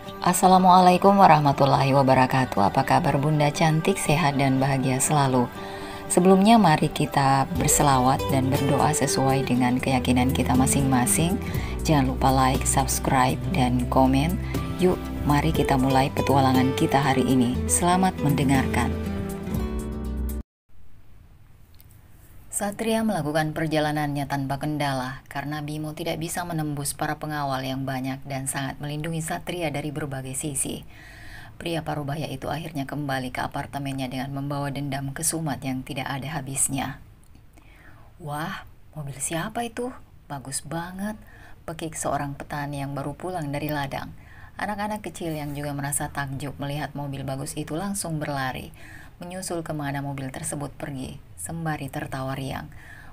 Assalamualaikum warahmatullahi wabarakatuh. Apa kabar Bunda cantik, sehat dan bahagia selalu. Sebelumnya mari kita berselawat dan berdoa sesuai dengan keyakinan kita masing-masing. Jangan lupa like, subscribe, dan komen. Yuk, mari kita mulai petualangan kita hari ini. Selamat mendengarkan. Satria melakukan perjalanannya tanpa kendala karena Bimo tidak bisa menembus para pengawal yang banyak dan sangat melindungi Satria dari berbagai sisi. Pria parubaya itu akhirnya kembali ke apartemennya dengan membawa dendam kesumat yang tidak ada habisnya. Wah, mobil siapa itu? Bagus banget, pekik seorang petani yang baru pulang dari ladang. Anak-anak kecil yang juga merasa takjub melihat mobil bagus itu langsung berlari, menyusul kemana mobil tersebut pergi, sembari tertawa riang,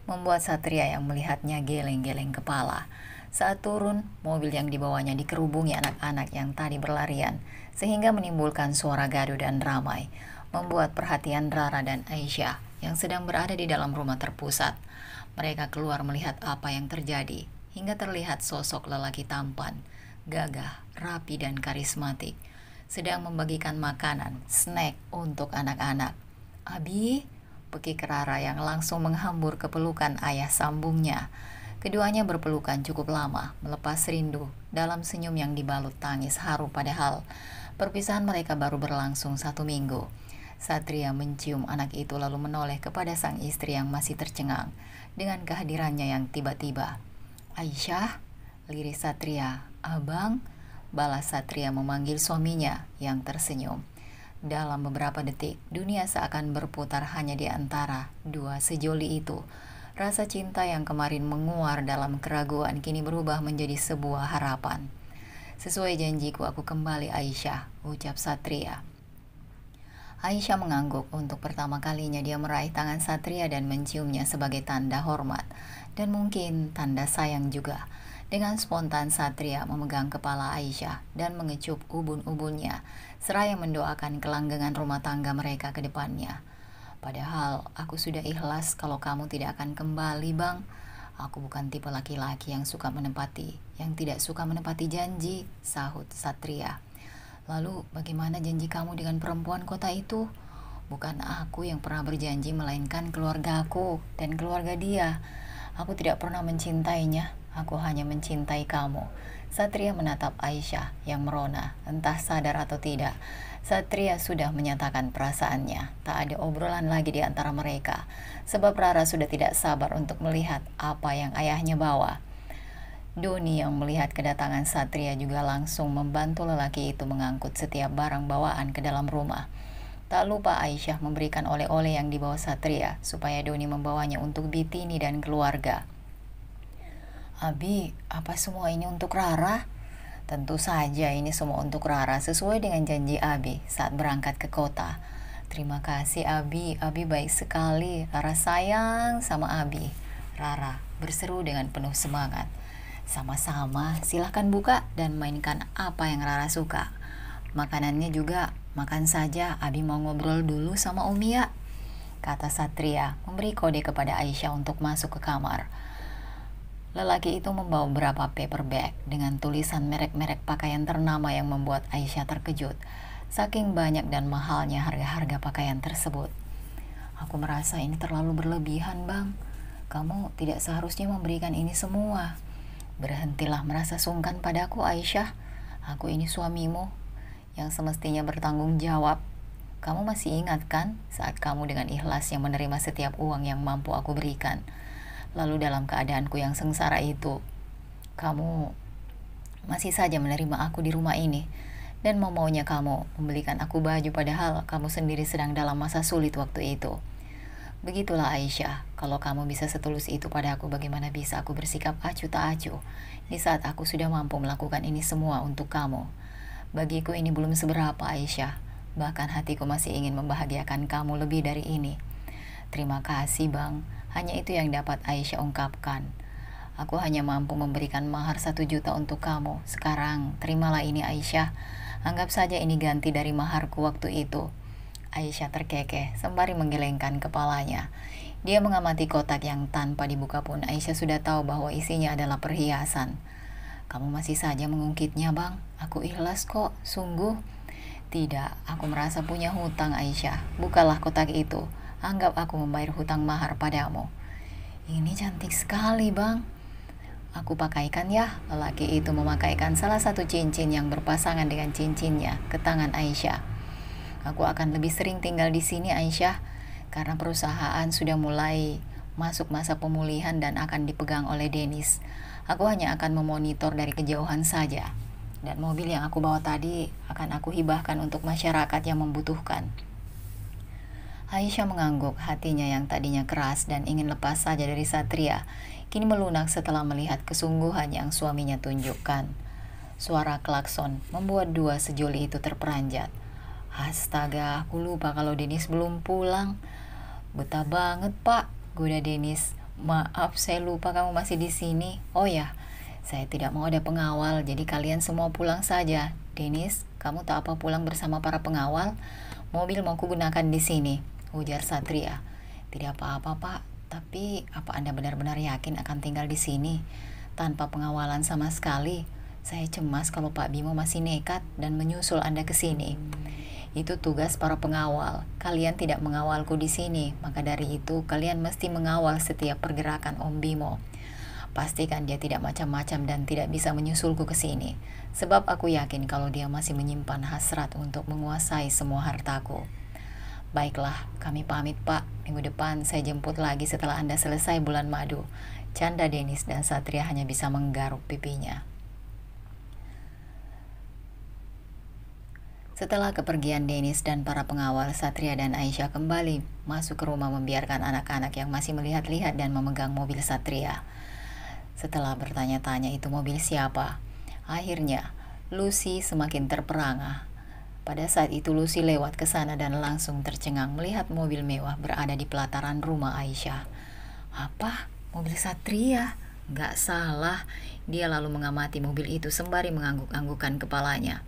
membuat Satria yang melihatnya geleng-geleng kepala. Saat turun, mobil yang dibawanya dikerubungi anak-anak yang tadi berlarian, sehingga menimbulkan suara gaduh dan ramai, membuat perhatian Rara dan Aisyah yang sedang berada di dalam rumah terpusat. Mereka keluar melihat apa yang terjadi, hingga terlihat sosok lelaki tampan, gagah, rapi dan karismatik, sedang membagikan makanan, snack untuk anak-anak. Abi, pekik Rara yang langsung menghambur ke pelukan ayah sambungnya. Keduanya berpelukan cukup lama, melepas rindu dalam senyum yang dibalut tangis haru padahal perpisahan mereka baru berlangsung 1 minggu. Satria mencium anak itu lalu menoleh kepada sang istri yang masih tercengang dengan kehadirannya yang tiba-tiba. Aisyah, liris Satria. Abang, balas Satria memanggil suaminya yang tersenyum. Dalam beberapa detik, dunia seakan berputar hanya di antara dua sejoli itu. Rasa cinta yang kemarin menguar dalam keraguan kini berubah menjadi sebuah harapan. Sesuai janjiku aku kembali Aisyah, ucap Satria. Aisyah mengangguk. Untuk pertama kalinya dia meraih tangan Satria dan menciumnya sebagai tanda hormat dan mungkin tanda sayang juga. Dengan spontan Satria memegang kepala Aisyah dan mengecup ubun-ubunnya, seraya mendoakan kelanggengan rumah tangga mereka ke depannya. Padahal aku sudah ikhlas kalau kamu tidak akan kembali, Bang. Aku bukan tipe laki-laki yang tidak suka menepati janji, sahut Satria. Lalu bagaimana janji kamu dengan perempuan kota itu? Bukan aku yang pernah berjanji, melainkan keluarga aku dan keluarga dia. Aku tidak pernah mencintainya, aku hanya mencintai kamu. Satria menatap Aisyah yang merona, entah sadar atau tidak. Satria sudah menyatakan perasaannya. Tak ada obrolan lagi di antara mereka, sebab Rara sudah tidak sabar untuk melihat apa yang ayahnya bawa. Doni yang melihat kedatangan Satria juga langsung membantu lelaki itu mengangkut setiap barang bawaan ke dalam rumah. Tak lupa Aisyah memberikan oleh-oleh yang dibawa Satria supaya Doni membawanya untuk Bitini dan keluarga. Abi, apa semua ini untuk Rara? Tentu saja ini semua untuk Rara sesuai dengan janji Abi saat berangkat ke kota. Terima kasih Abi baik sekali. Rara sayang sama Abi. Rara berseru dengan penuh semangat. Sama-sama, silahkan buka dan mainkan apa yang Rara suka. Makanannya juga, makan saja, Abi mau ngobrol dulu sama Umi ya, kata Satria memberi kode kepada Aisyah untuk masuk ke kamar. Lelaki itu membawa beberapa paper bag dengan tulisan merek-merek pakaian ternama yang membuat Aisyah terkejut. Saking banyak dan mahalnya harga-harga pakaian tersebut. Aku merasa ini terlalu berlebihan, Bang. Kamu tidak seharusnya memberikan ini semua. Berhentilah merasa sungkan padaku Aisyah. Aku ini suamimu yang semestinya bertanggung jawab. Kamu masih ingat kan saat kamu dengan ikhlas yang menerima setiap uang yang mampu aku berikan. Lalu dalam keadaanku yang sengsara itu, kamu masih saja menerima aku di rumah ini. Dan mau-maunya kamu membelikan aku baju padahal kamu sendiri sedang dalam masa sulit waktu itu. Begitulah Aisyah, kalau kamu bisa setulus itu pada aku, bagaimana bisa aku bersikap acuh tak acuh di saat aku sudah mampu melakukan ini semua untuk kamu. Bagiku ini belum seberapa Aisyah, bahkan hatiku masih ingin membahagiakan kamu lebih dari ini. Terima kasih Bang, hanya itu yang dapat Aisyah ungkapkan. Aku hanya mampu memberikan mahar 1 juta untuk kamu. Sekarang terimalah ini Aisyah, anggap saja ini ganti dari maharku waktu itu. Aisyah terkekeh sembari menggelengkan kepalanya. Dia mengamati kotak yang tanpa dibuka pun Aisyah sudah tahu bahwa isinya adalah perhiasan. Kamu masih saja mengungkitnya, Bang. Aku ikhlas kok, sungguh. Tidak, aku merasa punya hutang, Aisyah. Bukalah kotak itu. Anggap aku membayar hutang mahar padamu. Ini cantik sekali, Bang. Aku pakaikan ya. Lelaki itu memakaikan salah satu cincin yang berpasangan dengan cincinnya ke tangan Aisyah. Aku akan lebih sering tinggal di sini, Aisyah, karena perusahaan sudah mulai masuk masa pemulihan dan akan dipegang oleh Dennis. Aku hanya akan memonitor dari kejauhan saja. Dan mobil yang aku bawa tadi akan aku hibahkan untuk masyarakat yang membutuhkan. Aisyah mengangguk, hatinya yang tadinya keras dan ingin lepas saja dari Satria, kini melunak setelah melihat kesungguhan yang suaminya tunjukkan. Suara klakson membuat dua sejoli itu terperanjat. Astaga, aku lupa kalau Dennis belum pulang. Betah banget, Pak, goda Dennis. Maaf, saya lupa kamu masih di sini. Oh ya, saya tidak mau ada pengawal, jadi kalian semua pulang saja. Dennis, kamu tak apa pulang bersama para pengawal? Mobil mau kugunakan di sini, ujar Satria. Tidak apa-apa, Pak. Tapi apa Anda benar-benar yakin akan tinggal di sini tanpa pengawalan sama sekali? Saya cemas kalau Pak Bimo masih nekat dan menyusul Anda ke sini. Itu tugas para pengawal. Kalian tidak mengawalku di sini, maka dari itu kalian mesti mengawal setiap pergerakan Om Bimo. Pastikan dia tidak macam-macam dan tidak bisa menyusulku ke sini, sebab aku yakin kalau dia masih menyimpan hasrat untuk menguasai semua hartaku. Baiklah, kami pamit, Pak. Minggu depan saya jemput lagi setelah Anda selesai bulan madu. Canda Dennis dan Satria hanya bisa menggaruk pipinya. Setelah kepergian Dennis dan para pengawal, Satria dan Aisyah kembali masuk ke rumah membiarkan anak-anak yang masih melihat-lihat dan memegang mobil Satria. Setelah bertanya-tanya itu mobil siapa, akhirnya Lucy semakin terperangah. Pada saat itu Lucy lewat ke sana dan langsung tercengang melihat mobil mewah berada di pelataran rumah Aisyah. Apa? Mobil Satria? Gak salah. Dia lalu mengamati mobil itu sembari mengangguk-anggukkan kepalanya.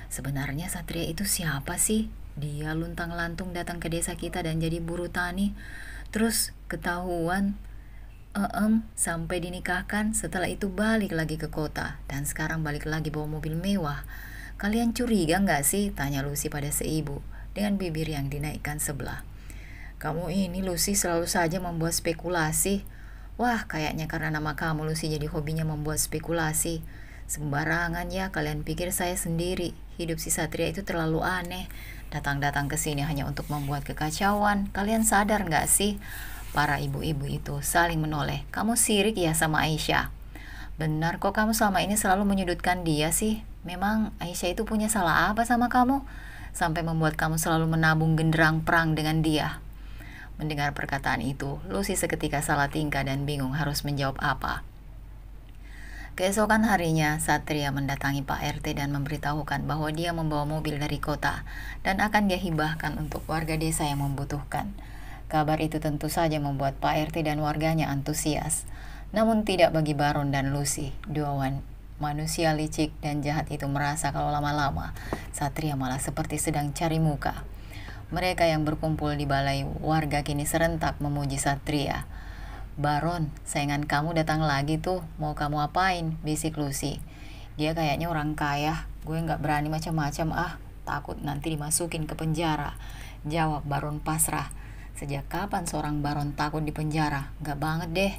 Sebenarnya Satria itu siapa sih? Dia luntang-lantung datang ke desa kita dan jadi buruh tani. Terus ketahuan sampai dinikahkan, setelah itu balik lagi ke kota. Dan sekarang balik lagi bawa mobil mewah. Kalian curiga gak sih? Tanya Lucy pada seibu dengan bibir yang dinaikkan sebelah. Kamu ini Lucy selalu saja membuat spekulasi. Wah, kayaknya karena nama kamu Lucy jadi hobinya membuat spekulasi. Sembarangan ya, kalian pikir saya sendiri. Hidup si Satria itu terlalu aneh. Datang-datang ke sini hanya untuk membuat kekacauan. Kalian sadar gak sih? Para ibu-ibu itu saling menoleh. Kamu sirik ya sama Aisyah? Benar kok, kamu selama ini selalu menyudutkan dia sih. Memang Aisyah itu punya salah apa sama kamu? Sampai membuat kamu selalu menabung genderang perang dengan dia. Mendengar perkataan itu, Lucy seketika salah tingkah dan bingung harus menjawab apa. Keesokan harinya, Satria mendatangi Pak RT dan memberitahukan bahwa dia membawa mobil dari kota dan akan dia hibahkan untuk warga desa yang membutuhkan. Kabar itu tentu saja membuat Pak RT dan warganya antusias. Namun tidak bagi Baron dan Lucy. Dua manusia licik dan jahat itu merasa kalau lama-lama Satria malah seperti sedang cari muka. Mereka yang berkumpul di balai warga kini serentak memuji Satria. Baron, sayangan kamu datang lagi tuh. Mau kamu apain? Bisik Lucy. Dia kayaknya orang kaya. Gue gak berani macam-macam takut nanti dimasukin ke penjara. Jawab Baron pasrah. Sejak kapan seorang baron takut di penjara? Gak banget deh.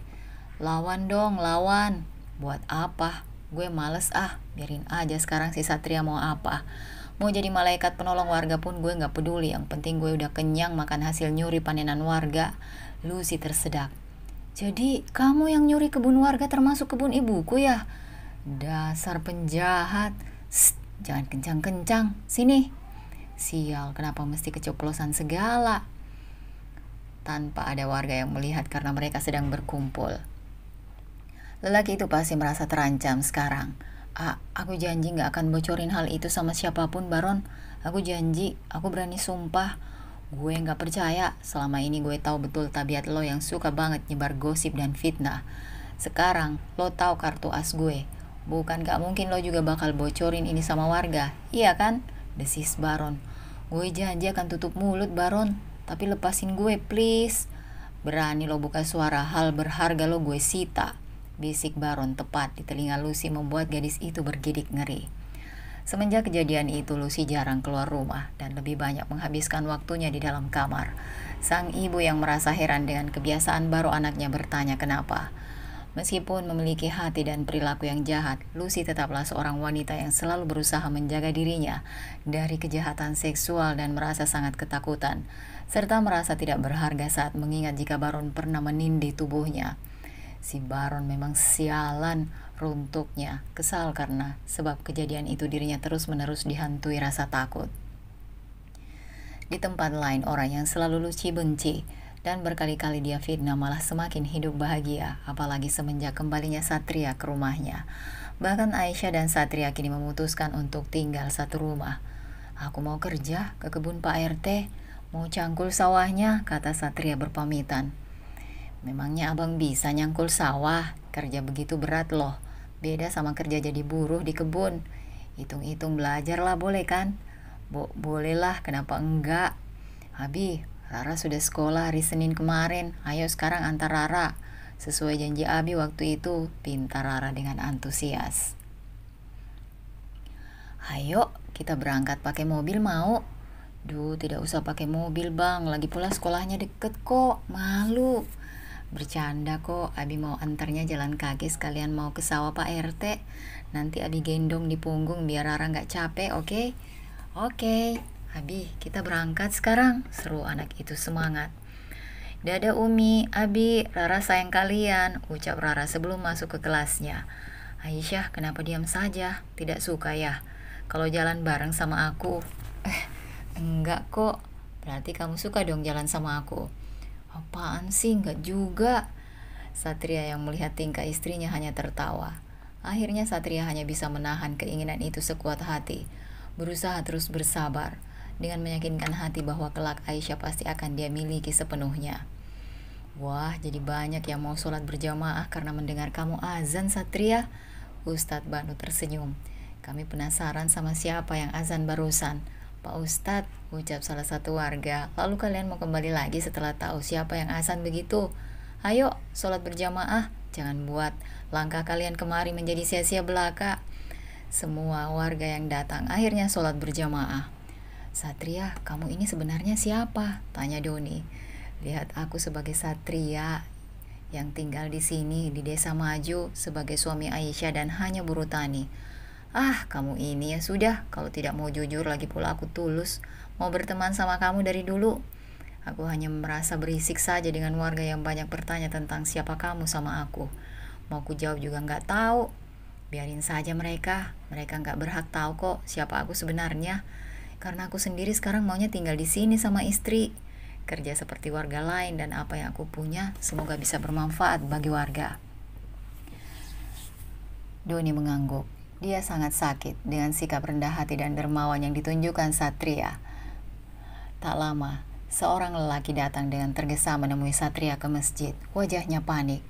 Lawan dong, lawan. Buat apa? Gue males biarin aja sekarang si Satria mau apa. Mau jadi malaikat penolong warga pun gue gak peduli. Yang penting gue udah kenyang makan hasil nyuri panenan warga. Lucy tersedak. Jadi kamu yang nyuri kebun warga termasuk kebun ibuku ya? Dasar penjahat. Jangan kencang-kencang. Sini. Sial, kenapa mesti keceplosan segala? Tanpa ada warga yang melihat karena mereka sedang berkumpul. Lelaki itu pasti merasa terancam sekarang. Aku janji gak akan bocorin hal itu sama siapapun, Baron. Aku janji, aku berani sumpah. Gue gak percaya, selama ini gue tahu betul tabiat lo yang suka banget nyebar gosip dan fitnah. Sekarang lo tahu kartu as gue. Bukan gak mungkin lo juga bakal bocorin ini sama warga, iya kan? Desis Baron. Gue janji akan tutup mulut, Baron. Tapi lepasin gue please. Berani lo buka suara, hal berharga lo gue sita. Bisik Baron tepat di telinga Lucy membuat gadis itu bergidik ngeri. Semenjak kejadian itu, Lucy jarang keluar rumah dan lebih banyak menghabiskan waktunya di dalam kamar. Sang ibu yang merasa heran dengan kebiasaan baru anaknya bertanya kenapa. Meskipun memiliki hati dan perilaku yang jahat, Lucy tetaplah seorang wanita yang selalu berusaha menjaga dirinya dari kejahatan seksual dan merasa sangat ketakutan, serta merasa tidak berharga saat mengingat jika Baron pernah menindih tubuhnya. Si Baron memang sialan, runtuknya kesal karena sebab kejadian itu dirinya terus-menerus dihantui rasa takut. Di tempat lain, orang yang selalu Lucy benci dan berkali-kali dia fitnah malah semakin hidup bahagia, apalagi semenjak kembalinya Satria ke rumahnya. Bahkan Aisyah dan Satria kini memutuskan untuk tinggal satu rumah. "Aku mau kerja ke kebun Pak RT, mau cangkul sawahnya," kata Satria berpamitan. "Memangnya abang bisa nyangkul sawah? Kerja begitu berat loh. Beda sama kerja jadi buruh di kebun. Hitung-hitung belajar lah, boleh kan?" Boleh lah, kenapa enggak? "Abi, Rara sudah sekolah hari Senin kemarin. Ayo sekarang antar Rara." Sesuai janji Abi waktu itu, pinta Rara dengan antusias. "Ayo, kita berangkat pakai mobil mau?" "Duh, tidak usah pakai mobil bang, lagi pula sekolahnya deket kok, malu." "Bercanda kok, Abi mau antarnya jalan kaki sekalian mau ke sawah Pak RT. Nanti Abi gendong di punggung biar Rara gak capek, oke?" "Oke, Abi, kita berangkat sekarang," seru anak itu semangat. "Dadah Umi, Abi, Rara sayang kalian," ucap Rara sebelum masuk ke kelasnya. "Aisyah, kenapa diam saja? Tidak suka ya kalau jalan bareng sama aku?" Enggak kok, berarti kamu suka dong jalan sama aku." "Apaan sih, enggak juga." Satria yang melihat tingkah istrinya hanya tertawa. Akhirnya Satria hanya bisa menahan keinginan itu sekuat hati, berusaha terus bersabar, dengan meyakinkan hati bahwa kelak Aisyah pasti akan dia miliki sepenuhnya. "Wah, jadi banyak yang mau sholat berjamaah karena mendengar kamu azan, Satria." Ustadz Banu tersenyum. "Kami penasaran sama siapa yang azan barusan." "Pak Ustadz," ucap salah satu warga. "Lalu kalian mau kembali lagi setelah tahu siapa yang azan begitu? Ayo, sholat berjamaah. Jangan buat langkah kalian kemari menjadi sia-sia belaka." Semua warga yang datang akhirnya sholat berjamaah. "Satria, kamu ini sebenarnya siapa?" tanya Doni. "Lihat aku sebagai Satria yang tinggal di sini di Desa Maju sebagai suami Aisyah dan hanya buruh tani." "Ah, kamu ini ya sudah, kalau tidak mau jujur, lagi pula aku tulus mau berteman sama kamu dari dulu. Aku hanya merasa berisik saja dengan warga yang banyak bertanya tentang siapa kamu sama aku. Mau ku jawab juga nggak tahu. Biarin saja mereka nggak berhak tahu kok siapa aku sebenarnya. Karena aku sendiri sekarang maunya tinggal di sini sama istri, kerja seperti warga lain, dan apa yang aku punya semoga bisa bermanfaat bagi warga." Doni mengangguk. Dia sangat sakit dengan sikap rendah hati dan dermawan yang ditunjukkan Satria. Tak lama, seorang lelaki datang dengan tergesa menemui Satria ke masjid. Wajahnya panik.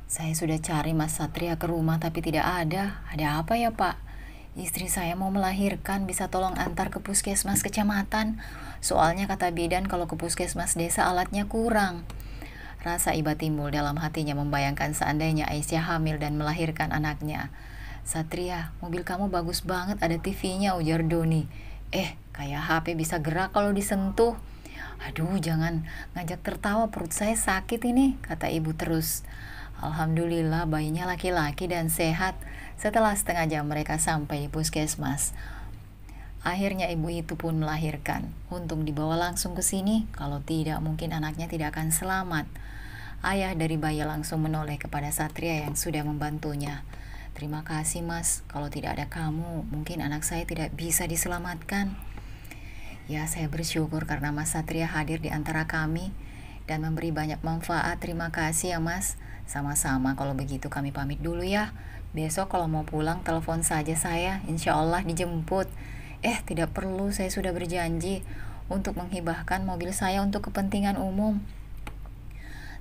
"Saya sudah cari Mas Satria ke rumah tapi tidak ada. Ada apa ya Pak? Istri saya mau melahirkan, bisa tolong antar ke puskesmas kecamatan. Soalnya kata bidan kalau ke puskesmas desa alatnya kurang." Rasa iba timbul dalam hatinya membayangkan seandainya Aisyah hamil dan melahirkan anaknya. "Satria, mobil kamu bagus banget, ada TV-nya," ujar Doni. Kayak HP bisa gerak kalau disentuh." "Aduh, jangan ngajak tertawa, perut saya sakit ini," kata ibu terus. Alhamdulillah bayinya laki-laki dan sehat. Setelah setengah jam mereka sampai di puskesmas. Akhirnya ibu itu pun melahirkan. Untung dibawa langsung ke sini, kalau tidak mungkin anaknya tidak akan selamat. Ayah dari bayi langsung menoleh kepada Satria yang sudah membantunya. "Terima kasih Mas, kalau tidak ada kamu mungkin anak saya tidak bisa diselamatkan." "Ya, saya bersyukur karena Mas Satria hadir di antara kami dan memberi banyak manfaat. Terima kasih ya Mas." "Sama-sama, kalau begitu kami pamit dulu ya. Besok kalau mau pulang telepon saja saya, insya Allah dijemput." Tidak perlu, saya sudah berjanji untuk menghibahkan mobil saya untuk kepentingan umum."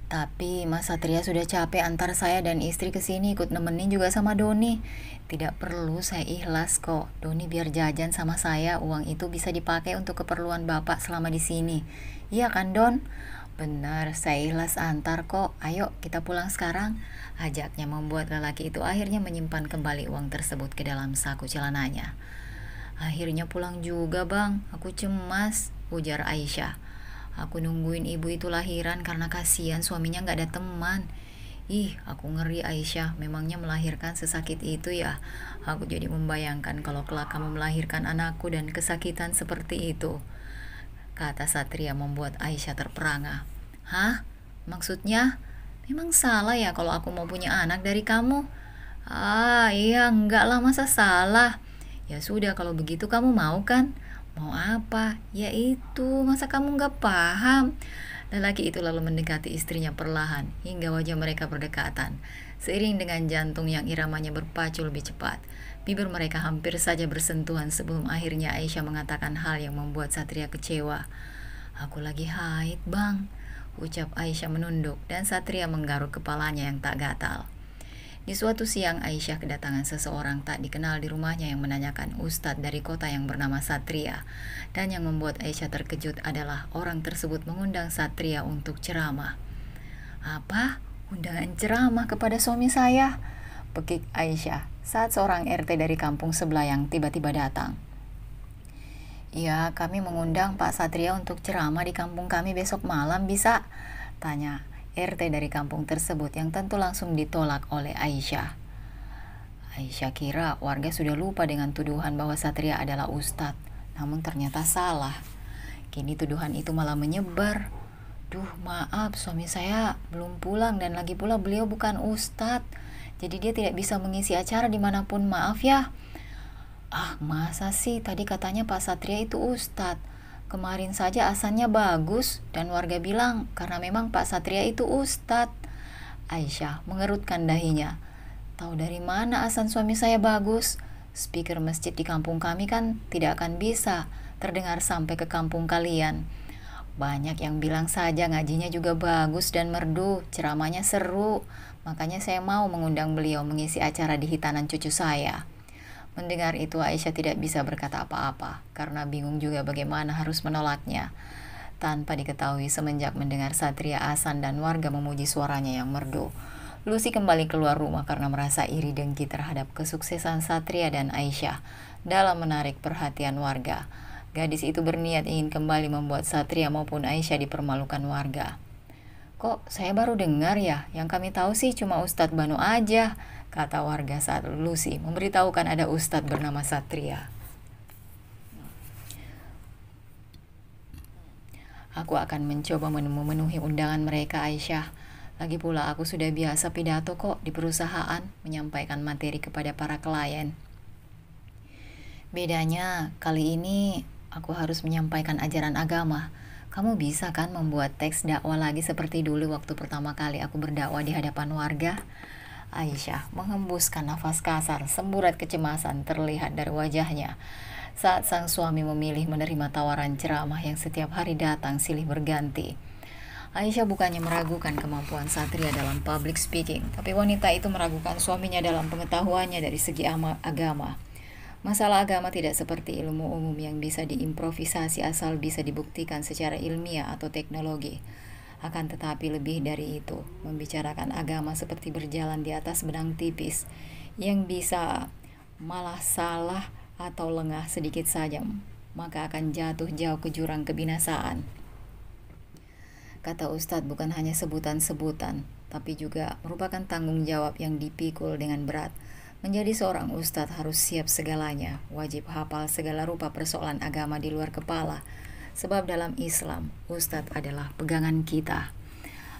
"Tapi Mas Satria sudah capek antar saya dan istri ke sini, ikut nemenin juga sama Doni." "Tidak perlu, saya ikhlas kok. Doni biar jajan sama saya, uang itu bisa dipakai untuk keperluan Bapak selama di sini. Iya kan Don?" Benar, saya ikhlas antar kok. Ayo, kita pulang sekarang. Ajaknya membuat lelaki itu akhirnya menyimpan kembali uang tersebut ke dalam saku celananya. Akhirnya pulang juga bang, aku cemas, ujar Aisyah. Aku nungguin ibu itu lahiran karena kasihan suaminya gak ada teman. Ih, aku ngeri Aisyah, memangnya melahirkan sesakit itu ya? Aku jadi membayangkan kalau kelak kamu melahirkan anakku dan kesakitan seperti itu. Kata Satria membuat Aisyah terperangah. Hah? Maksudnya? Memang salah ya kalau aku mau punya anak dari kamu? Ah, iya, enggak lah, masa salah? Ya sudah, kalau begitu kamu mau kan? Mau apa? Ya itu, masa kamu nggak paham? Lelaki itu lalu mendekati istrinya perlahan hingga wajah mereka berdekatan. Seiring dengan jantung yang iramanya berpacu lebih cepat, bibir mereka hampir saja bersentuhan sebelum akhirnya Aisyah mengatakan hal yang membuat Satria kecewa. Aku lagi haid bang, ucap Aisyah menunduk dan Satria menggaruk kepalanya yang tak gatal. Di suatu siang Aisyah kedatangan seseorang tak dikenal di rumahnya yang menanyakan ustadz dari kota yang bernama Satria. Dan yang membuat Aisyah terkejut adalah orang tersebut mengundang Satria untuk ceramah. Apa? Undangan ceramah kepada suami saya? Pekik Aisyah saat seorang RT dari kampung sebelah yang tiba-tiba datang. Ya, kami mengundang Pak Satria untuk ceramah di kampung kami besok malam, bisa? Tanya RT dari kampung tersebut yang tentu langsung ditolak oleh Aisyah. Aisyah kira warga sudah lupa dengan tuduhan bahwa Satria adalah ustadz, namun ternyata salah. Kini tuduhan itu malah menyebar. Duh, maaf, suami saya belum pulang dan lagi pula beliau bukan ustadz, jadi dia tidak bisa mengisi acara dimanapun, maaf ya. Ah, masa sih, tadi katanya Pak Satria itu ustadz. Kemarin saja asannya bagus dan warga bilang karena memang Pak Satria itu ustadz. Aisyah mengerutkan dahinya. Tahu dari mana asan suami saya bagus? Speaker masjid di kampung kami kan tidak akan bisa terdengar sampai ke kampung kalian. Banyak yang bilang saja ngajinya juga bagus dan merdu, ceramahnya seru. Makanya saya mau mengundang beliau mengisi acara di hitanan cucu saya. Mendengar itu Aisyah tidak bisa berkata apa-apa karena bingung juga bagaimana harus menolaknya. Tanpa diketahui semenjak mendengar Satria Asan dan warga memuji suaranya yang merdu, Lucy kembali keluar rumah karena merasa iri dengki terhadap kesuksesan Satria dan Aisyah dalam menarik perhatian warga. Gadis itu berniat ingin kembali membuat Satria maupun Aisyah dipermalukan warga. Kok saya baru dengar ya, yang kami tahu sih cuma Ustadz Banu aja, kata warga saat Lucy memberitahukan ada Ustadz bernama Satria. Aku akan mencoba memenuhi undangan mereka, Aisyah. Lagi pula aku sudah biasa pidato kok di perusahaan, menyampaikan materi kepada para klien. Bedanya, kali ini aku harus menyampaikan ajaran agama. Kamu bisa kan membuat teks dakwah lagi seperti dulu waktu pertama kali aku berdakwah di hadapan warga? Aisyah menghembuskan nafas kasar, semburat kecemasan terlihat dari wajahnya saat sang suami memilih menerima tawaran ceramah yang setiap hari datang silih berganti. Aisyah bukannya meragukan kemampuan Satria dalam public speaking, tapi wanita itu meragukan suaminya dalam pengetahuannya dari segi agama. Masalah agama tidak seperti ilmu umum yang bisa diimprovisasi asal bisa dibuktikan secara ilmiah atau teknologi. Akan tetapi lebih dari itu, membicarakan agama seperti berjalan di atas benang tipis yang bisa malah salah atau lengah sedikit saja, maka akan jatuh jauh ke jurang kebinasaan. Kata Ustadz bukan hanya sebutan-sebutan, tapi juga merupakan tanggung jawab yang dipikul dengan berat. Menjadi seorang ustadz harus siap segalanya, wajib hafal segala rupa persoalan agama di luar kepala. Sebab dalam Islam, ustadz adalah pegangan kita.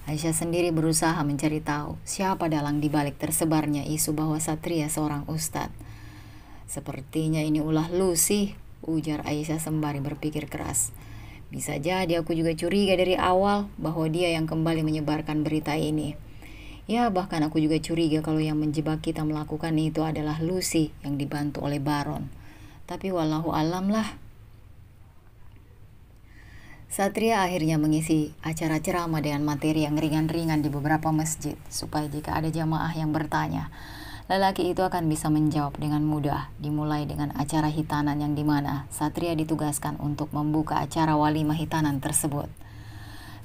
Aisyah sendiri berusaha mencari tahu siapa dalang dibalik tersebarnya isu bahwa Satria seorang ustadz. Sepertinya ini ulah Lucy, ujar Aisyah sembari berpikir keras. Bisa jadi aku juga curiga dari awal bahwa dia yang kembali menyebarkan berita ini. Ya, bahkan aku juga curiga kalau yang menjebak kita melakukan itu adalah Lucy yang dibantu oleh Baron. Tapi wallahu alam lah. Satria akhirnya mengisi acara ceramah dengan materi yang ringan-ringan di beberapa masjid, supaya jika ada jamaah yang bertanya, lelaki itu akan bisa menjawab dengan mudah. Dimulai dengan acara hitanan yang dimana Satria ditugaskan untuk membuka acara walimah hitanan tersebut.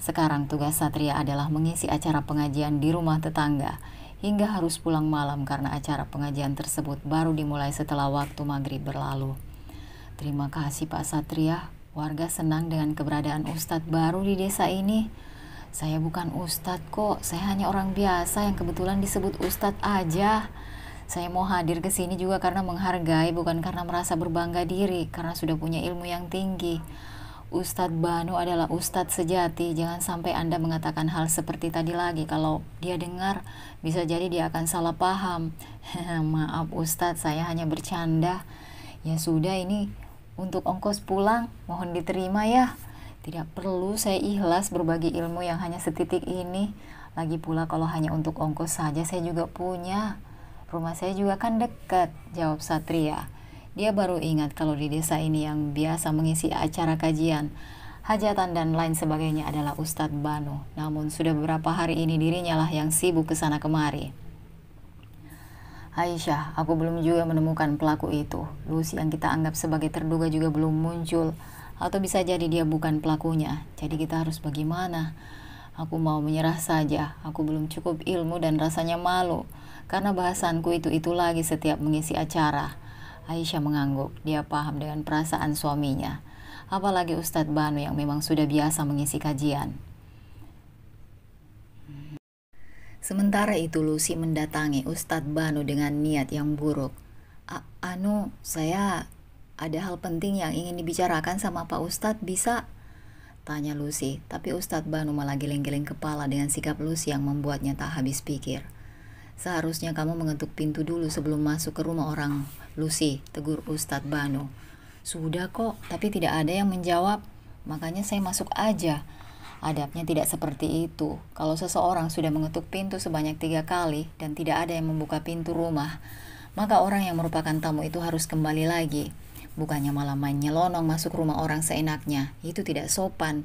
Sekarang tugas Satria adalah mengisi acara pengajian di rumah tetangga, hingga harus pulang malam karena acara pengajian tersebut baru dimulai setelah waktu maghrib berlalu. Terima kasih Pak Satria, warga senang dengan keberadaan Ustadz baru di desa ini. Saya bukan Ustadz kok, saya hanya orang biasa yang kebetulan disebut Ustadz aja. Saya mau hadir ke sini juga karena menghargai, bukan karena merasa berbangga diri, karena sudah punya ilmu yang tinggi. Ustadz Banu adalah Ustadz sejati. Jangan sampai Anda mengatakan hal seperti tadi lagi. Kalau dia dengar, bisa jadi dia akan salah paham. Maaf Ustadz, saya hanya bercanda. Ya sudah, ini untuk ongkos pulang, mohon diterima ya. Tidak perlu saya ikhlas berbagi ilmu yang hanya setitik ini. Lagi pula kalau hanya untuk ongkos saja saya juga punya. Rumah saya juga kan dekat, jawab Satria. Dia baru ingat kalau di desa ini yang biasa mengisi acara kajian, hajatan dan lain sebagainya adalah Ustadz Banu. Namun sudah beberapa hari ini dirinya lah yang sibuk kesana kemari. Aisyah, aku belum juga menemukan pelaku itu. Lucy yang kita anggap sebagai terduga juga belum muncul. Atau bisa jadi dia bukan pelakunya. Jadi kita harus bagaimana? Aku mau menyerah saja. Aku belum cukup ilmu dan rasanya malu. Karena bahasanku itu lagi setiap mengisi acara. Aisyah mengangguk. Dia paham dengan perasaan suaminya. Apalagi Ustadz Banu yang memang sudah biasa mengisi kajian. Sementara itu Lucy mendatangi Ustadz Banu dengan niat yang buruk. Saya ada hal penting yang ingin dibicarakan sama Pak Ustadz, bisa? Tanya Lucy, tapi Ustadz Banu malah geleng-geleng kepala dengan sikap Lucy yang membuatnya tak habis pikir. Seharusnya kamu mengetuk pintu dulu sebelum masuk ke rumah orang, Lucy, tegur Ustadz Banu. Sudah kok, tapi tidak ada yang menjawab. Makanya saya masuk aja. Adabnya tidak seperti itu. Kalau seseorang sudah mengetuk pintu sebanyak 3 kali dan tidak ada yang membuka pintu rumah, maka orang yang merupakan tamu itu harus kembali lagi. Bukannya malah main nyelonong masuk rumah orang seenaknya. Itu tidak sopan,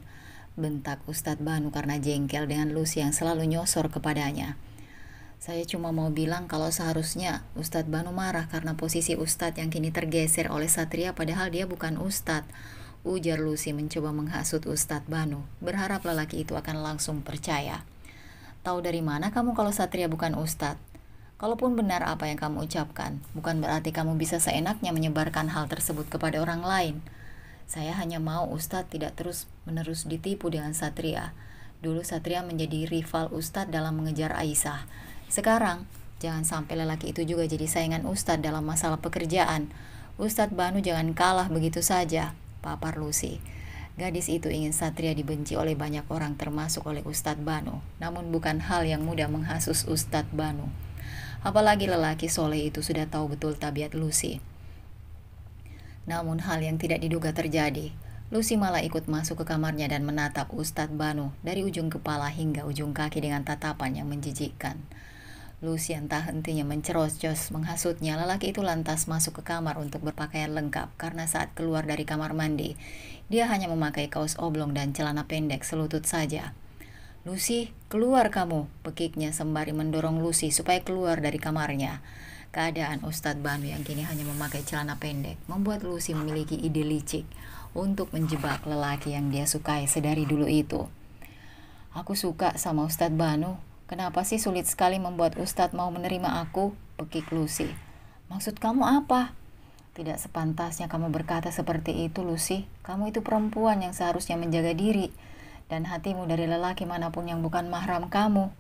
bentak Ustadz Banu karena jengkel dengan Lucy yang selalu nyosor kepadanya. Saya cuma mau bilang kalau seharusnya Ustadz Banu marah karena posisi Ustadz yang kini tergeser oleh Satria padahal dia bukan Ustadz, ujar Lucy mencoba menghasut Ustadz Banu, berharap lelaki itu akan langsung percaya. Tahu dari mana kamu kalau Satria bukan Ustadz? Kalaupun benar apa yang kamu ucapkan, bukan berarti kamu bisa seenaknya menyebarkan hal tersebut kepada orang lain. Saya hanya mau Ustadz tidak terus-menerus ditipu dengan Satria. Dulu Satria menjadi rival Ustadz dalam mengejar Aisyah. Sekarang, jangan sampai lelaki itu juga jadi saingan Ustadz dalam masalah pekerjaan. Ustadz Banu jangan kalah begitu saja, papar Lucy. Gadis itu ingin Satria dibenci oleh banyak orang termasuk oleh Ustadz Banu. Namun bukan hal yang mudah menghasut Ustadz Banu. Apalagi lelaki soleh itu sudah tahu betul tabiat Lucy. Namun hal yang tidak diduga terjadi. Lucy malah ikut masuk ke kamarnya dan menatap Ustadz Banu dari ujung kepala hingga ujung kaki dengan tatapan yang menjijikkan. Lucy yang tak hentinya mencerocos menghasutnya. Lelaki itu lantas masuk ke kamar untuk berpakaian lengkap karena saat keluar dari kamar mandi, dia hanya memakai kaos oblong dan celana pendek selutut saja. Lucy, keluar kamu, pekiknya sembari mendorong Lucy supaya keluar dari kamarnya. Keadaan Ustadz Banu yang kini hanya memakai celana pendek membuat Lucy memiliki ide licik untuk menjebak lelaki yang dia sukai sedari dulu itu. Aku suka sama Ustadz Banu. Kenapa sih sulit sekali membuat Ustadz mau menerima aku? Pekik Lucy. Maksud kamu apa? Tidak sepantasnya kamu berkata seperti itu, Lucy. Kamu itu perempuan yang seharusnya menjaga diri dan hatimu dari lelaki manapun yang bukan mahram kamu.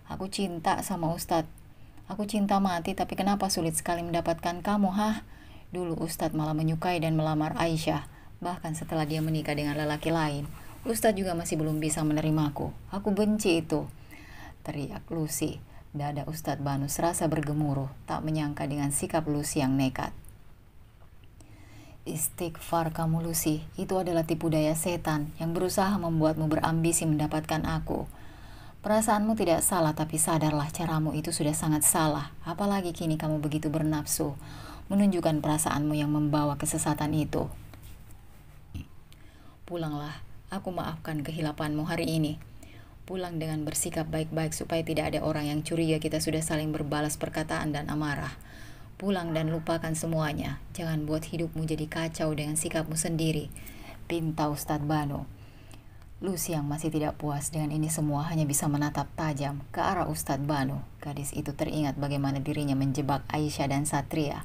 Aku cinta sama Ustadz. Aku cinta mati, tapi kenapa sulit sekali mendapatkan kamu, hah? Dulu Ustadz malah menyukai dan melamar Aisyah. Bahkan setelah dia menikah dengan lelaki lain, Ustadz juga masih belum bisa menerimaku. Aku benci itu, teriak Lucy. Dada Ustadz Banu serasa bergemuruh, tak menyangka dengan sikap Lucy yang nekat. Istighfar kamu Lucy, itu adalah tipu daya setan yang berusaha membuatmu berambisi mendapatkan aku. Perasaanmu tidak salah, tapi sadarlah caramu itu sudah sangat salah. Apalagi kini kamu begitu bernafsu, menunjukkan perasaanmu yang membawa kesesatan itu. Pulanglah, aku maafkan kehilapanmu hari ini. Pulang dengan bersikap baik-baik supaya tidak ada orang yang curiga kita sudah saling berbalas perkataan dan amarah. Pulang dan lupakan semuanya. Jangan buat hidupmu jadi kacau dengan sikapmu sendiri, pinta Ustadz Banu. Lucy yang masih tidak puas dengan ini semua hanya bisa menatap tajam ke arah Ustadz Banu. Gadis itu teringat bagaimana dirinya menjebak Aisyah dan Satria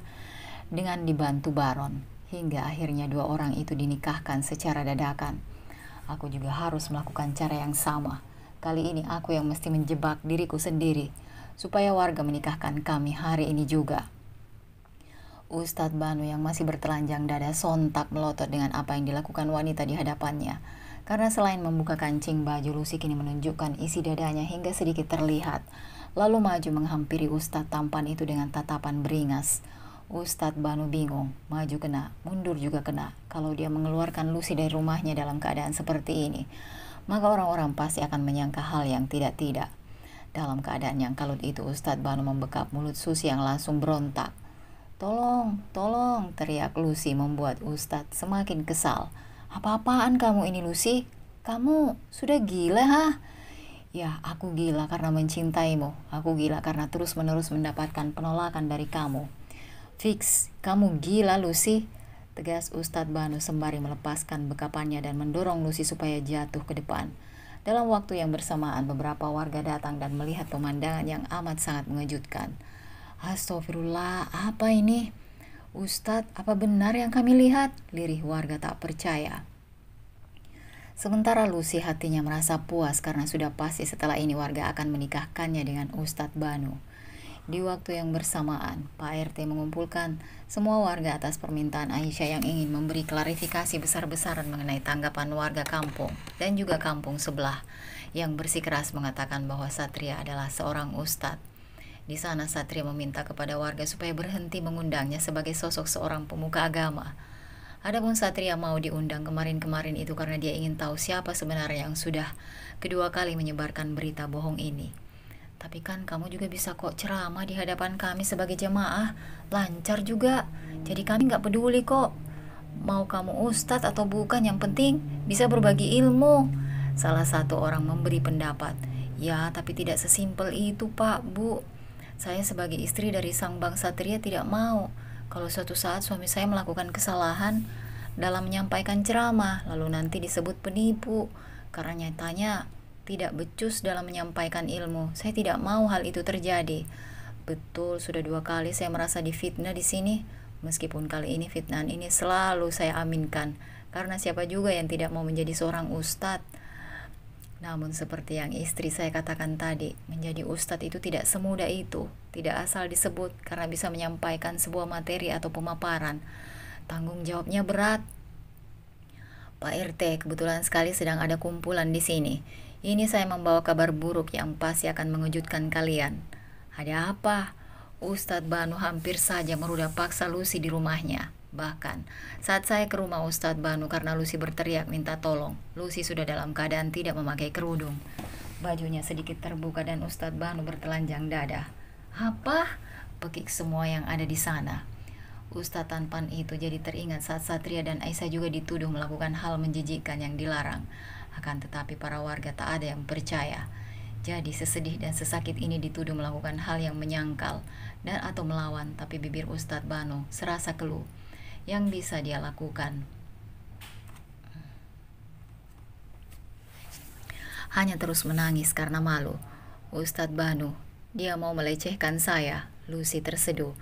dengan dibantu Baron, hingga akhirnya dua orang itu dinikahkan secara dadakan. Aku juga harus melakukan cara yang sama. Kali ini aku yang mesti menjebak diriku sendiri, supaya warga menikahkan kami hari ini juga. Ustadz Banu yang masih bertelanjang dada sontak melotot dengan apa yang dilakukan wanita di hadapannya. Karena selain membuka kancing baju, Lucy kini menunjukkan isi dadanya hingga sedikit terlihat. Lalu maju menghampiri Ustadz tampan itu dengan tatapan beringas. Ustadz Banu bingung, maju kena, mundur juga kena. Kalau dia mengeluarkan Lucy dari rumahnya dalam keadaan seperti ini, maka orang-orang pasti akan menyangka hal yang tidak-tidak. Dalam keadaan yang kalut itu, Ustadz Banu membekap mulut Susi yang langsung berontak. Tolong, tolong, teriak Lucy membuat Ustadz semakin kesal. Apa-apaan kamu ini Lucy? Kamu sudah gila ha? Ya, aku gila karena mencintaimu. Aku gila karena terus-menerus mendapatkan penolakan dari kamu. Fix, kamu gila Lucy, tegas Ustadz Banu sembari melepaskan bekapannya dan mendorong Lucy supaya jatuh ke depan. Dalam waktu yang bersamaan, beberapa warga datang dan melihat pemandangan yang amat sangat mengejutkan. Astagfirullah, apa ini? Ustadz, apa benar yang kami lihat? Lirih warga tak percaya. Sementara Lucy hatinya merasa puas karena sudah pasti setelah ini warga akan menikahkannya dengan Ustadz Banu. Di waktu yang bersamaan, Pak RT mengumpulkan semua warga atas permintaan Aisyah yang ingin memberi klarifikasi besar-besaran mengenai tanggapan warga kampung dan juga kampung sebelah yang bersikeras mengatakan bahwa Satria adalah seorang ustadz. Di sana Satria meminta kepada warga supaya berhenti mengundangnya sebagai sosok seorang pemuka agama. Adapun Satria mau diundang kemarin-kemarin itu karena dia ingin tahu siapa sebenarnya yang sudah kedua kali menyebarkan berita bohong ini. Tapi kan kamu juga bisa kok ceramah di hadapan kami sebagai jemaah, lancar juga. Jadi kami gak peduli kok. Mau kamu ustadz atau bukan, yang penting bisa berbagi ilmu. Salah satu orang memberi pendapat. Ya, tapi tidak sesimpel itu Pak, Bu. Saya sebagai istri dari sang Bang Satria tidak mau kalau suatu saat suami saya melakukan kesalahan dalam menyampaikan ceramah, lalu nanti disebut penipu karena nyatanya tidak becus dalam menyampaikan ilmu. Saya tidak mau hal itu terjadi. Betul, sudah 2 kali saya merasa difitnah di sini. Meskipun kali ini fitnahan ini selalu saya aminkan, karena siapa juga yang tidak mau menjadi seorang ustadz. Namun seperti yang istri saya katakan tadi, menjadi ustadz itu tidak semudah itu. Tidak asal disebut karena bisa menyampaikan sebuah materi atau pemaparan. Tanggung jawabnya berat. Pak RT, kebetulan sekali sedang ada kumpulan di sini. Ini saya membawa kabar buruk yang pasti akan mengejutkan kalian. Ada apa? Ustadz Banu hampir saja merudah paksa Lucy di rumahnya. Bahkan, saat saya ke rumah Ustadz Banu karena Lucy berteriak minta tolong, Lucy sudah dalam keadaan tidak memakai kerudung. Bajunya sedikit terbuka dan Ustadz Banu bertelanjang dada. Apa? Pekik semua yang ada di sana. Ustadz tampan itu jadi teringat saat Satria dan Aisyah juga dituduh melakukan hal menjijikkan yang dilarang. Akan tetapi para warga tak ada yang percaya. Jadi sesedih dan sesakit ini dituduh melakukan hal yang menyangkal dan atau melawan, tapi bibir Ustadz Banu serasa keluh. Yang bisa dia lakukan hanya terus menangis karena malu. Ustadz Banu, dia mau melecehkan saya. Lucy terseduh.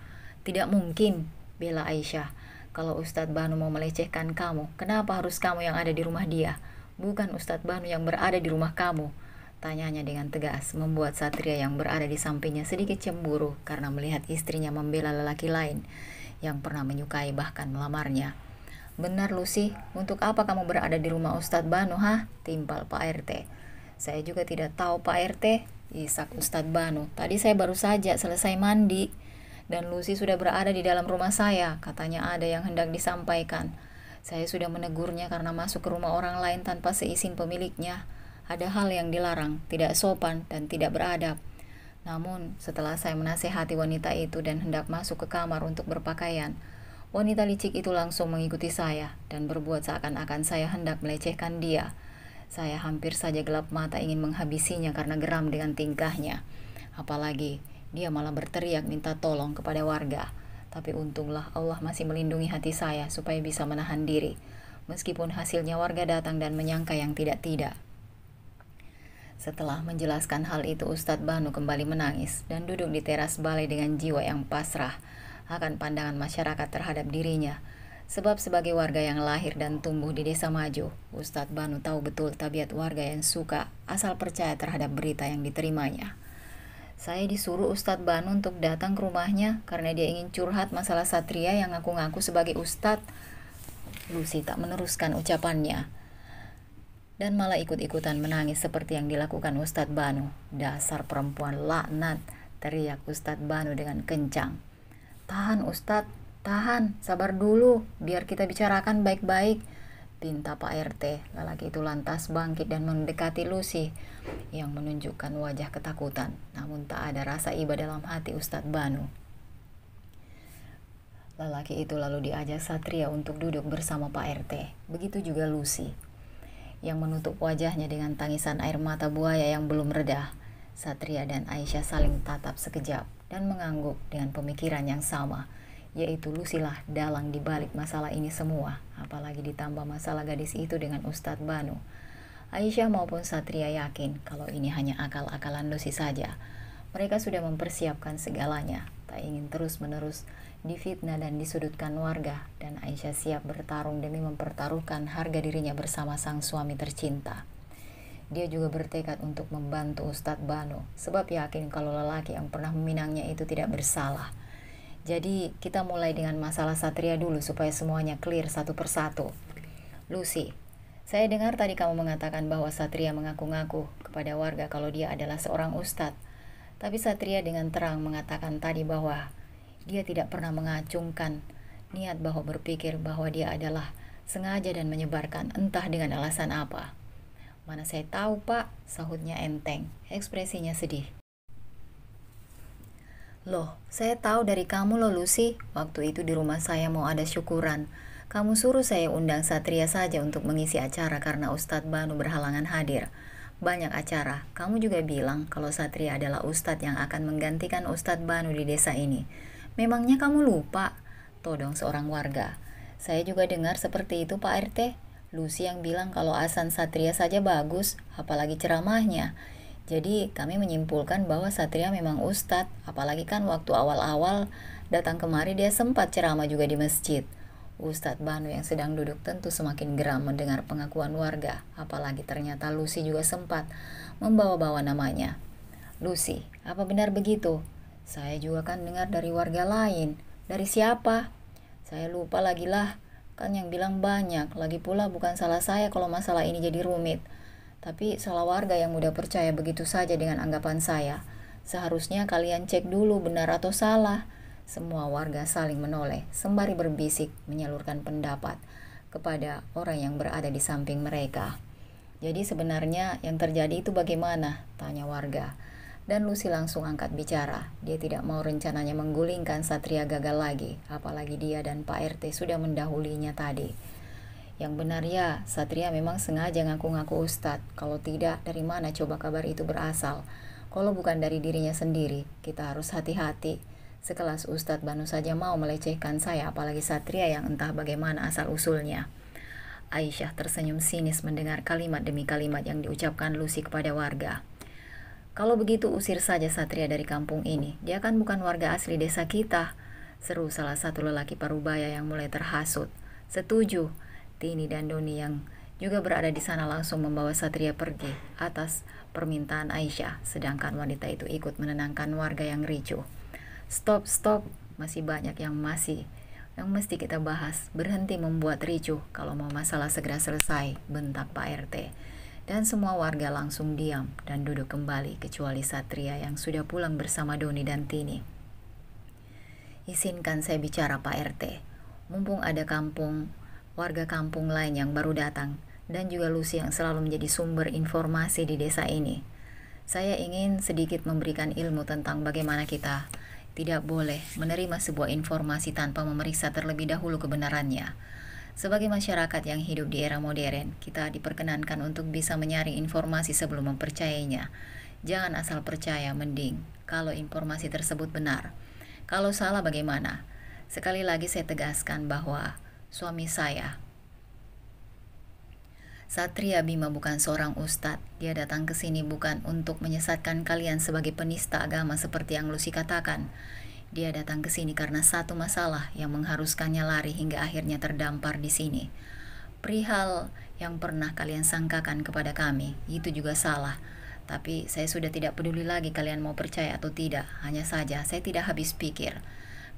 Tidak mungkin, bela Aisyah. Kalau Ustadz Banu mau melecehkan kamu, kenapa harus kamu yang ada di rumah dia? Bukan Ustadz Banu yang berada di rumah kamu. Tanyanya dengan tegas, membuat Satria yang berada di sampingnya sedikit cemburu karena melihat istrinya membela lelaki lain yang pernah menyukai bahkan melamarnya. Benar Lucy, untuk apa kamu berada di rumah Ustadz Banu, ha? Timpal Pak RT. Saya juga tidak tahu Pak RT, isak Ustadz Banu. Tadi saya baru saja selesai mandi dan Lucy sudah berada di dalam rumah saya. Katanya ada yang hendak disampaikan. Saya sudah menegurnya karena masuk ke rumah orang lain tanpa seizin pemiliknya. Ada hal yang dilarang, tidak sopan dan tidak beradab. Namun, setelah saya menasehati wanita itu dan hendak masuk ke kamar untuk berpakaian, wanita licik itu langsung mengikuti saya dan berbuat seakan-akan saya hendak melecehkan dia. Saya hampir saja gelap mata ingin menghabisinya karena geram dengan tingkahnya. Apalagi, dia malah berteriak minta tolong kepada warga. Tapi untunglah Allah masih melindungi hati saya supaya bisa menahan diri. Meskipun hasilnya warga datang dan menyangka yang tidak-tidak. Setelah menjelaskan hal itu, Ustadz Banu kembali menangis dan duduk di teras balai dengan jiwa yang pasrah akan pandangan masyarakat terhadap dirinya. Sebab sebagai warga yang lahir dan tumbuh di desa maju, Ustadz Banu tahu betul tabiat warga yang suka asal percaya terhadap berita yang diterimanya. Saya disuruh Ustadz Banu untuk datang ke rumahnya karena dia ingin curhat masalah Satria yang ngaku-ngaku sebagai Ustadz. Lucy tak meneruskan ucapannya dan malah ikut-ikutan menangis seperti yang dilakukan Ustadz Banu. Dasar perempuan laknat, teriak Ustadz Banu dengan kencang. Tahan Ustadz, tahan, sabar dulu, biar kita bicarakan baik-baik, pinta Pak RT. Lelaki itu lantas bangkit dan mendekati Lucy yang menunjukkan wajah ketakutan, namun tak ada rasa iba dalam hati Ustadz Banu. Lelaki itu lalu diajak Satria untuk duduk bersama Pak RT. Begitu juga Lucy yang menutup wajahnya dengan tangisan air mata buaya yang belum reda. Satria dan Aisyah saling tatap sekejap dan mengangguk dengan pemikiran yang sama, yaitu Lucy lah dalang di balik masalah ini semua, apalagi ditambah masalah gadis itu dengan Ustadz Banu. Aisyah maupun Satria yakin kalau ini hanya akal-akalan Lucy saja. Mereka sudah mempersiapkan segalanya, tak ingin terus-menerus difitnah dan disudutkan warga, dan Aisyah siap bertarung demi mempertaruhkan harga dirinya bersama sang suami tercinta. Dia juga bertekad untuk membantu Ustadz Banu, sebab yakin kalau lelaki yang pernah meminangnya itu tidak bersalah. Jadi kita mulai dengan masalah Satria dulu supaya semuanya clear satu persatu. Lucy, saya dengar tadi kamu mengatakan bahwa Satria mengaku-ngaku kepada warga kalau dia adalah seorang ustadz. Tapi Satria dengan terang mengatakan tadi bahwa dia tidak pernah mengacungkan niat bahwa berpikir bahwa dia adalah sengaja dan menyebarkan entah dengan alasan apa. Mana saya tahu Pak, sahutnya enteng, ekspresinya sedih. Loh, saya tahu dari kamu loh Lucy, waktu itu di rumah saya mau ada syukuran. Kamu suruh saya undang Satria saja untuk mengisi acara karena Ustadz Banu berhalangan hadir. Banyak acara, kamu juga bilang kalau Satria adalah Ustadz yang akan menggantikan Ustadz Banu di desa ini. Memangnya kamu lupa? Todong seorang warga. Saya juga dengar seperti itu Pak RT. Lucy yang bilang kalau azan Satria saja bagus, apalagi ceramahnya. Jadi kami menyimpulkan bahwa Satria memang Ustadz, apalagi kan waktu awal-awal datang kemari dia sempat ceramah juga di masjid. Ustadz Banu yang sedang duduk tentu semakin geram mendengar pengakuan warga, apalagi ternyata Lucy juga sempat membawa-bawa namanya. Lucy, apa benar begitu? Saya juga kan dengar dari warga lain. Dari siapa? Saya lupa lagi lah, kan yang bilang banyak, lagi pula bukan salah saya kalau masalah ini jadi rumit. Tapi salah warga yang mudah percaya begitu saja dengan anggapan saya. Seharusnya kalian cek dulu benar atau salah. Semua warga saling menoleh, sembari berbisik menyalurkan pendapat kepada orang yang berada di samping mereka. Jadi sebenarnya yang terjadi itu bagaimana? Tanya warga. Dan Lucy langsung angkat bicara. Dia tidak mau rencananya menggulingkan Satria gagal lagi, apalagi dia dan Pak RT sudah mendahulinya tadi. Yang benar ya, Satria memang sengaja ngaku-ngaku Ustadz. Kalau tidak, dari mana coba kabar itu berasal? Kalau bukan dari dirinya sendiri, kita harus hati-hati. Sekelas Ustadz Banu saja mau melecehkan saya, apalagi Satria yang entah bagaimana asal-usulnya. Aisyah tersenyum sinis mendengar kalimat demi kalimat yang diucapkan Lucy kepada warga. Kalau begitu usir saja Satria dari kampung ini. Dia kan bukan warga asli desa kita, seru salah satu lelaki parubaya yang mulai terhasut. Setuju. Tini dan Doni yang juga berada di sana langsung membawa Satria pergi atas permintaan Aisyah, sedangkan wanita itu ikut menenangkan warga yang ricuh. Stop, masih banyak yang mesti kita bahas. Berhenti membuat ricuh, kalau mau masalah segera selesai, bentak Pak RT. Dan semua warga langsung diam dan duduk kembali kecuali Satria yang sudah pulang bersama Doni dan Tini. Izinkan saya bicara Pak RT. Mumpung ada warga kampung lain yang baru datang, dan juga Lucy yang selalu menjadi sumber informasi di desa ini. Saya ingin sedikit memberikan ilmu tentang bagaimana kita tidak boleh menerima sebuah informasi tanpa memeriksa terlebih dahulu kebenarannya. Sebagai masyarakat yang hidup di era modern, kita diperkenankan untuk bisa menyaring informasi sebelum mempercayainya. Jangan asal percaya, mending kalau informasi tersebut benar. Kalau salah bagaimana? Sekali lagi saya tegaskan bahwa suami saya Satria Bima bukan seorang ustadz. Dia datang ke sini bukan untuk menyesatkan kalian sebagai penista agama seperti yang Lucy katakan. Dia datang ke sini karena satu masalah yang mengharuskannya lari hingga akhirnya terdampar di sini. Perihal yang pernah kalian sangkakan kepada kami, itu juga salah. Tapi saya sudah tidak peduli lagi kalian mau percaya atau tidak. Hanya saja saya tidak habis pikir.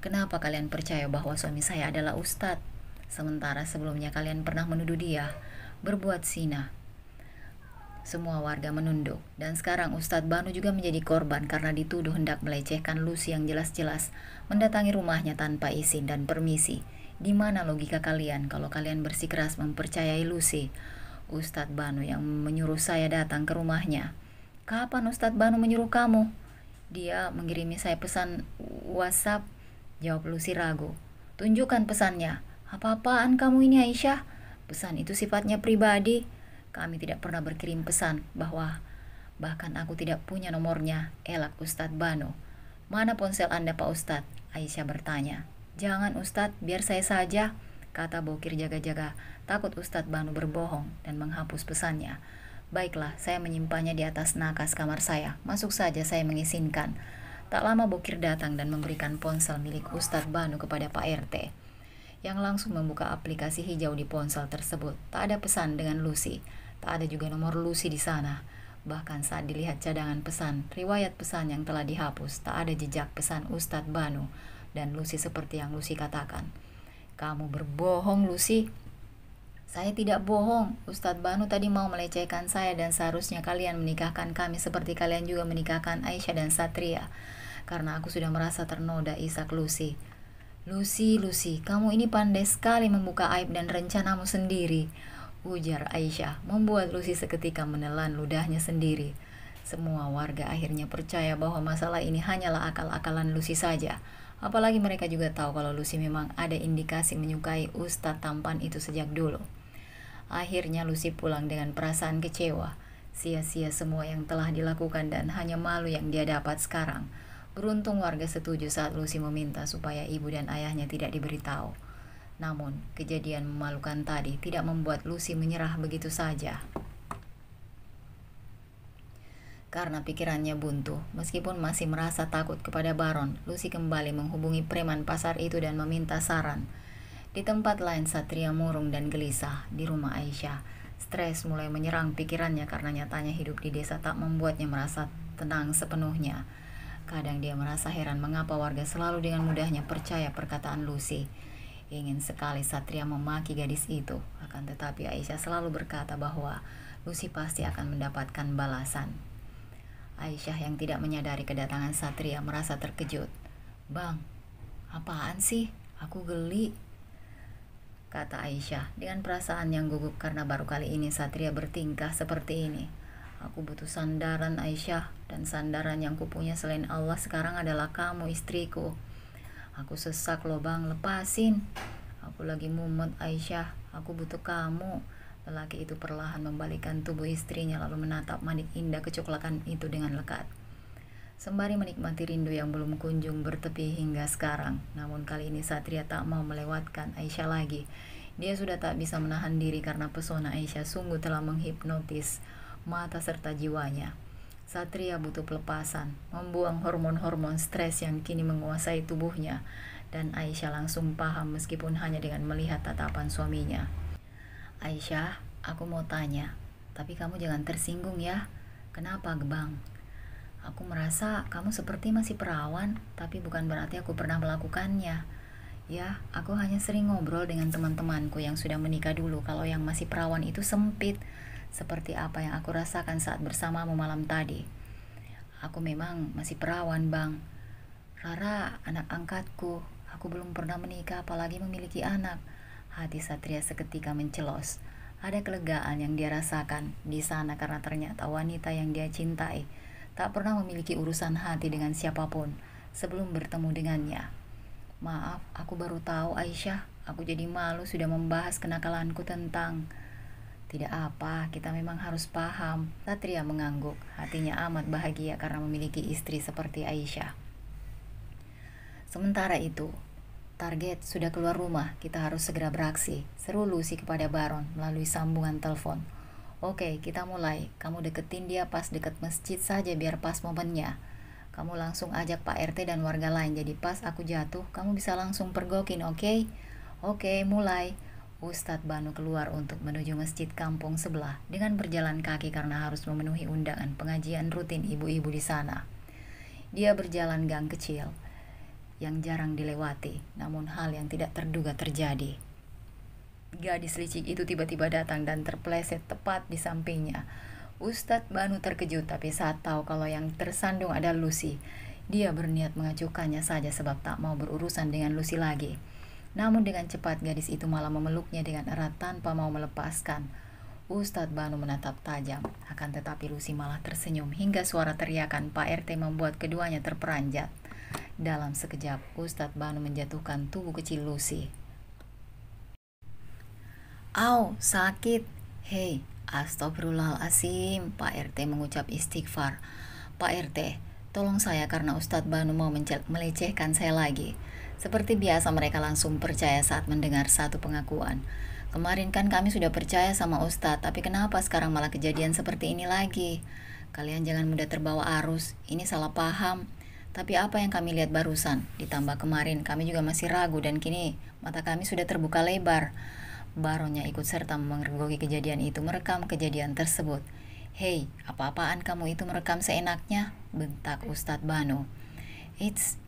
Kenapa kalian percaya bahwa suami saya adalah ustadz? Sementara sebelumnya kalian pernah menuduh dia berbuat zina. Semua warga menunduk, dan sekarang Ustadz Banu juga menjadi korban karena dituduh hendak melecehkan Lucy yang jelas-jelas mendatangi rumahnya tanpa izin dan permisi. Di mana logika kalian kalau kalian bersikeras mempercayai Lucy? Ustadz Banu yang menyuruh saya datang ke rumahnya. Kapan Ustadz Banu menyuruh kamu? Dia mengirimi saya pesan WhatsApp, jawab Lucy ragu. Tunjukkan pesannya. Apa-apaan kamu ini Aisyah? Pesan itu sifatnya pribadi. Kami tidak pernah berkirim pesan bahkan aku tidak punya nomornya, elak Ustadz Banu. Mana ponsel Anda Pak Ustadz? Aisyah bertanya. Jangan Ustadz, biar saya saja, kata bokir jaga-jaga, takut Ustadz Banu berbohong dan menghapus pesannya. Baiklah, saya menyimpannya di atas nakas kamar saya. Masuk saja, saya mengizinkan. Tak lama bokir datang dan memberikan ponsel milik Ustadz Banu kepada Pak RT, yang langsung membuka aplikasi hijau di ponsel tersebut. Tak ada pesan dengan Lucy. Tak ada juga nomor Lucy di sana. Bahkan saat dilihat cadangan pesan, riwayat pesan yang telah dihapus, tak ada jejak pesan Ustadz Banu dan Lucy seperti yang Lucy katakan. Kamu berbohong, Lucy. Saya tidak bohong. Ustadz Banu tadi mau melecehkan saya dan seharusnya kalian menikahkan kami seperti kalian juga menikahkan Aisyah dan Satria. Karena aku sudah merasa ternoda, isak Lucy. Lucy, kamu ini pandai sekali membuka aib dan rencanamu sendiri, ujar Aisyah, membuat Lucy seketika menelan ludahnya sendiri. Semua warga akhirnya percaya bahwa masalah ini hanyalah akal-akalan Lucy saja. Apalagi mereka juga tahu kalau Lucy memang ada indikasi menyukai Ustadz tampan itu sejak dulu. Akhirnya Lucy pulang dengan perasaan kecewa. Sia-sia semua yang telah dilakukan dan hanya malu yang dia dapat sekarang. Beruntung warga setuju saat Lucy meminta supaya ibu dan ayahnya tidak diberitahu. Namun, kejadian memalukan tadi tidak membuat Lucy menyerah begitu saja. Karena pikirannya buntu, meskipun masih merasa takut kepada Baron, Lucy kembali menghubungi preman pasar itu dan meminta saran. Di tempat lain Satria murung dan gelisah. Di rumah Aisyah, stres mulai menyerang pikirannya karena nyatanya hidup di desa tak membuatnya merasa tenang sepenuhnya. Kadang dia merasa heran mengapa warga selalu dengan mudahnya percaya perkataan Lucy. Ingin sekali Satria memaki gadis itu, akan tetapi Aisyah selalu berkata bahwa Lucy pasti akan mendapatkan balasan. Aisyah yang tidak menyadari kedatangan Satria merasa terkejut. Bang, apaan sih? Aku geli, kata Aisyah dengan perasaan yang gugup karena baru kali ini Satria bertingkah seperti ini. Aku butuh sandaran Aisyah, dan sandaran yang kupunya selain Allah sekarang adalah kamu istriku. Aku sesak loh bang, lepasin. Aku lagi mumet Aisyah, aku butuh kamu. Lelaki itu perlahan membalikkan tubuh istrinya lalu menatap manik indah kecoklakan itu dengan lekat. Sembari menikmati rindu yang belum kunjung bertepi hingga sekarang. Namun kali ini Satria tak mau melewatkan Aisyah lagi. Dia sudah tak bisa menahan diri karena pesona Aisyah sungguh telah menghipnotis mata serta jiwanya. Satria butuh pelepasan, membuang hormon-hormon stres yang kini menguasai tubuhnya, dan Aisyah langsung paham meskipun hanya dengan melihat tatapan suaminya. Aisyah, aku mau tanya, tapi kamu jangan tersinggung ya. Kenapa, Bang? Aku merasa kamu seperti masih perawan, tapi bukan berarti aku pernah melakukannya. Ya, aku hanya sering ngobrol dengan teman-temanku yang sudah menikah dulu kalau yang masih perawan itu sempit. Seperti apa yang aku rasakan saat bersamamu malam tadi. Aku memang masih perawan, Bang. Rara anak angkatku. Aku belum pernah menikah apalagi memiliki anak. Hati Satria seketika mencelos. Ada kelegaan yang dia rasakan di sana karena ternyata wanita yang dia cintai tak pernah memiliki urusan hati dengan siapapun sebelum bertemu dengannya. Maaf, aku baru tahu Aisyah. Aku jadi malu sudah membahas kenakalanku tentang... Tidak apa, kita memang harus paham. Satria mengangguk, hatinya amat bahagia karena memiliki istri seperti Aisyah. Sementara itu, target sudah keluar rumah, kita harus segera beraksi, seru Lucy kepada Baron melalui sambungan telepon. Oke, kita mulai. Kamu deketin dia pas deket masjid saja biar pas momennya. Kamu langsung ajak Pak RT dan warga lain. Jadi pas aku jatuh, kamu bisa langsung pergokin, oke? Oke, mulai. Ustadz Banu keluar untuk menuju masjid kampung sebelah dengan berjalan kaki karena harus memenuhi undangan pengajian rutin ibu-ibu di sana. Dia berjalan gang kecil yang jarang dilewati, namun hal yang tidak terduga terjadi. Gadis licik itu tiba-tiba datang dan terpeleset tepat di sampingnya. Ustadz Banu terkejut, tapi saat tahu kalau yang tersandung ada Lucy, dia berniat mengacuhkannya saja sebab tak mau berurusan dengan Lucy lagi. Namun dengan cepat gadis itu malah memeluknya dengan erat tanpa mau melepaskan. Ustadz Banu menatap tajam, akan tetapi Lucy malah tersenyum hingga suara teriakan Pak RT membuat keduanya terperanjat. Dalam sekejap, Ustadz Banu menjatuhkan tubuh kecil Lucy. Au, sakit. Hei, astagfirullahaladzim. Pak RT mengucap istighfar. Pak RT, tolong saya karena Ustadz Banu mau melecehkan saya lagi. Seperti biasa mereka langsung percaya saat mendengar satu pengakuan. Kemarin kan kami sudah percaya sama Ustadz, tapi kenapa sekarang malah kejadian seperti ini lagi? Kalian jangan mudah terbawa arus, ini salah paham. Tapi apa yang kami lihat barusan, ditambah kemarin kami juga masih ragu dan kini mata kami sudah terbuka lebar. Baronnya ikut serta memergoki kejadian itu, merekam kejadian tersebut. Hei, apa-apaan kamu itu merekam seenaknya? Bentak Ustadz Banu.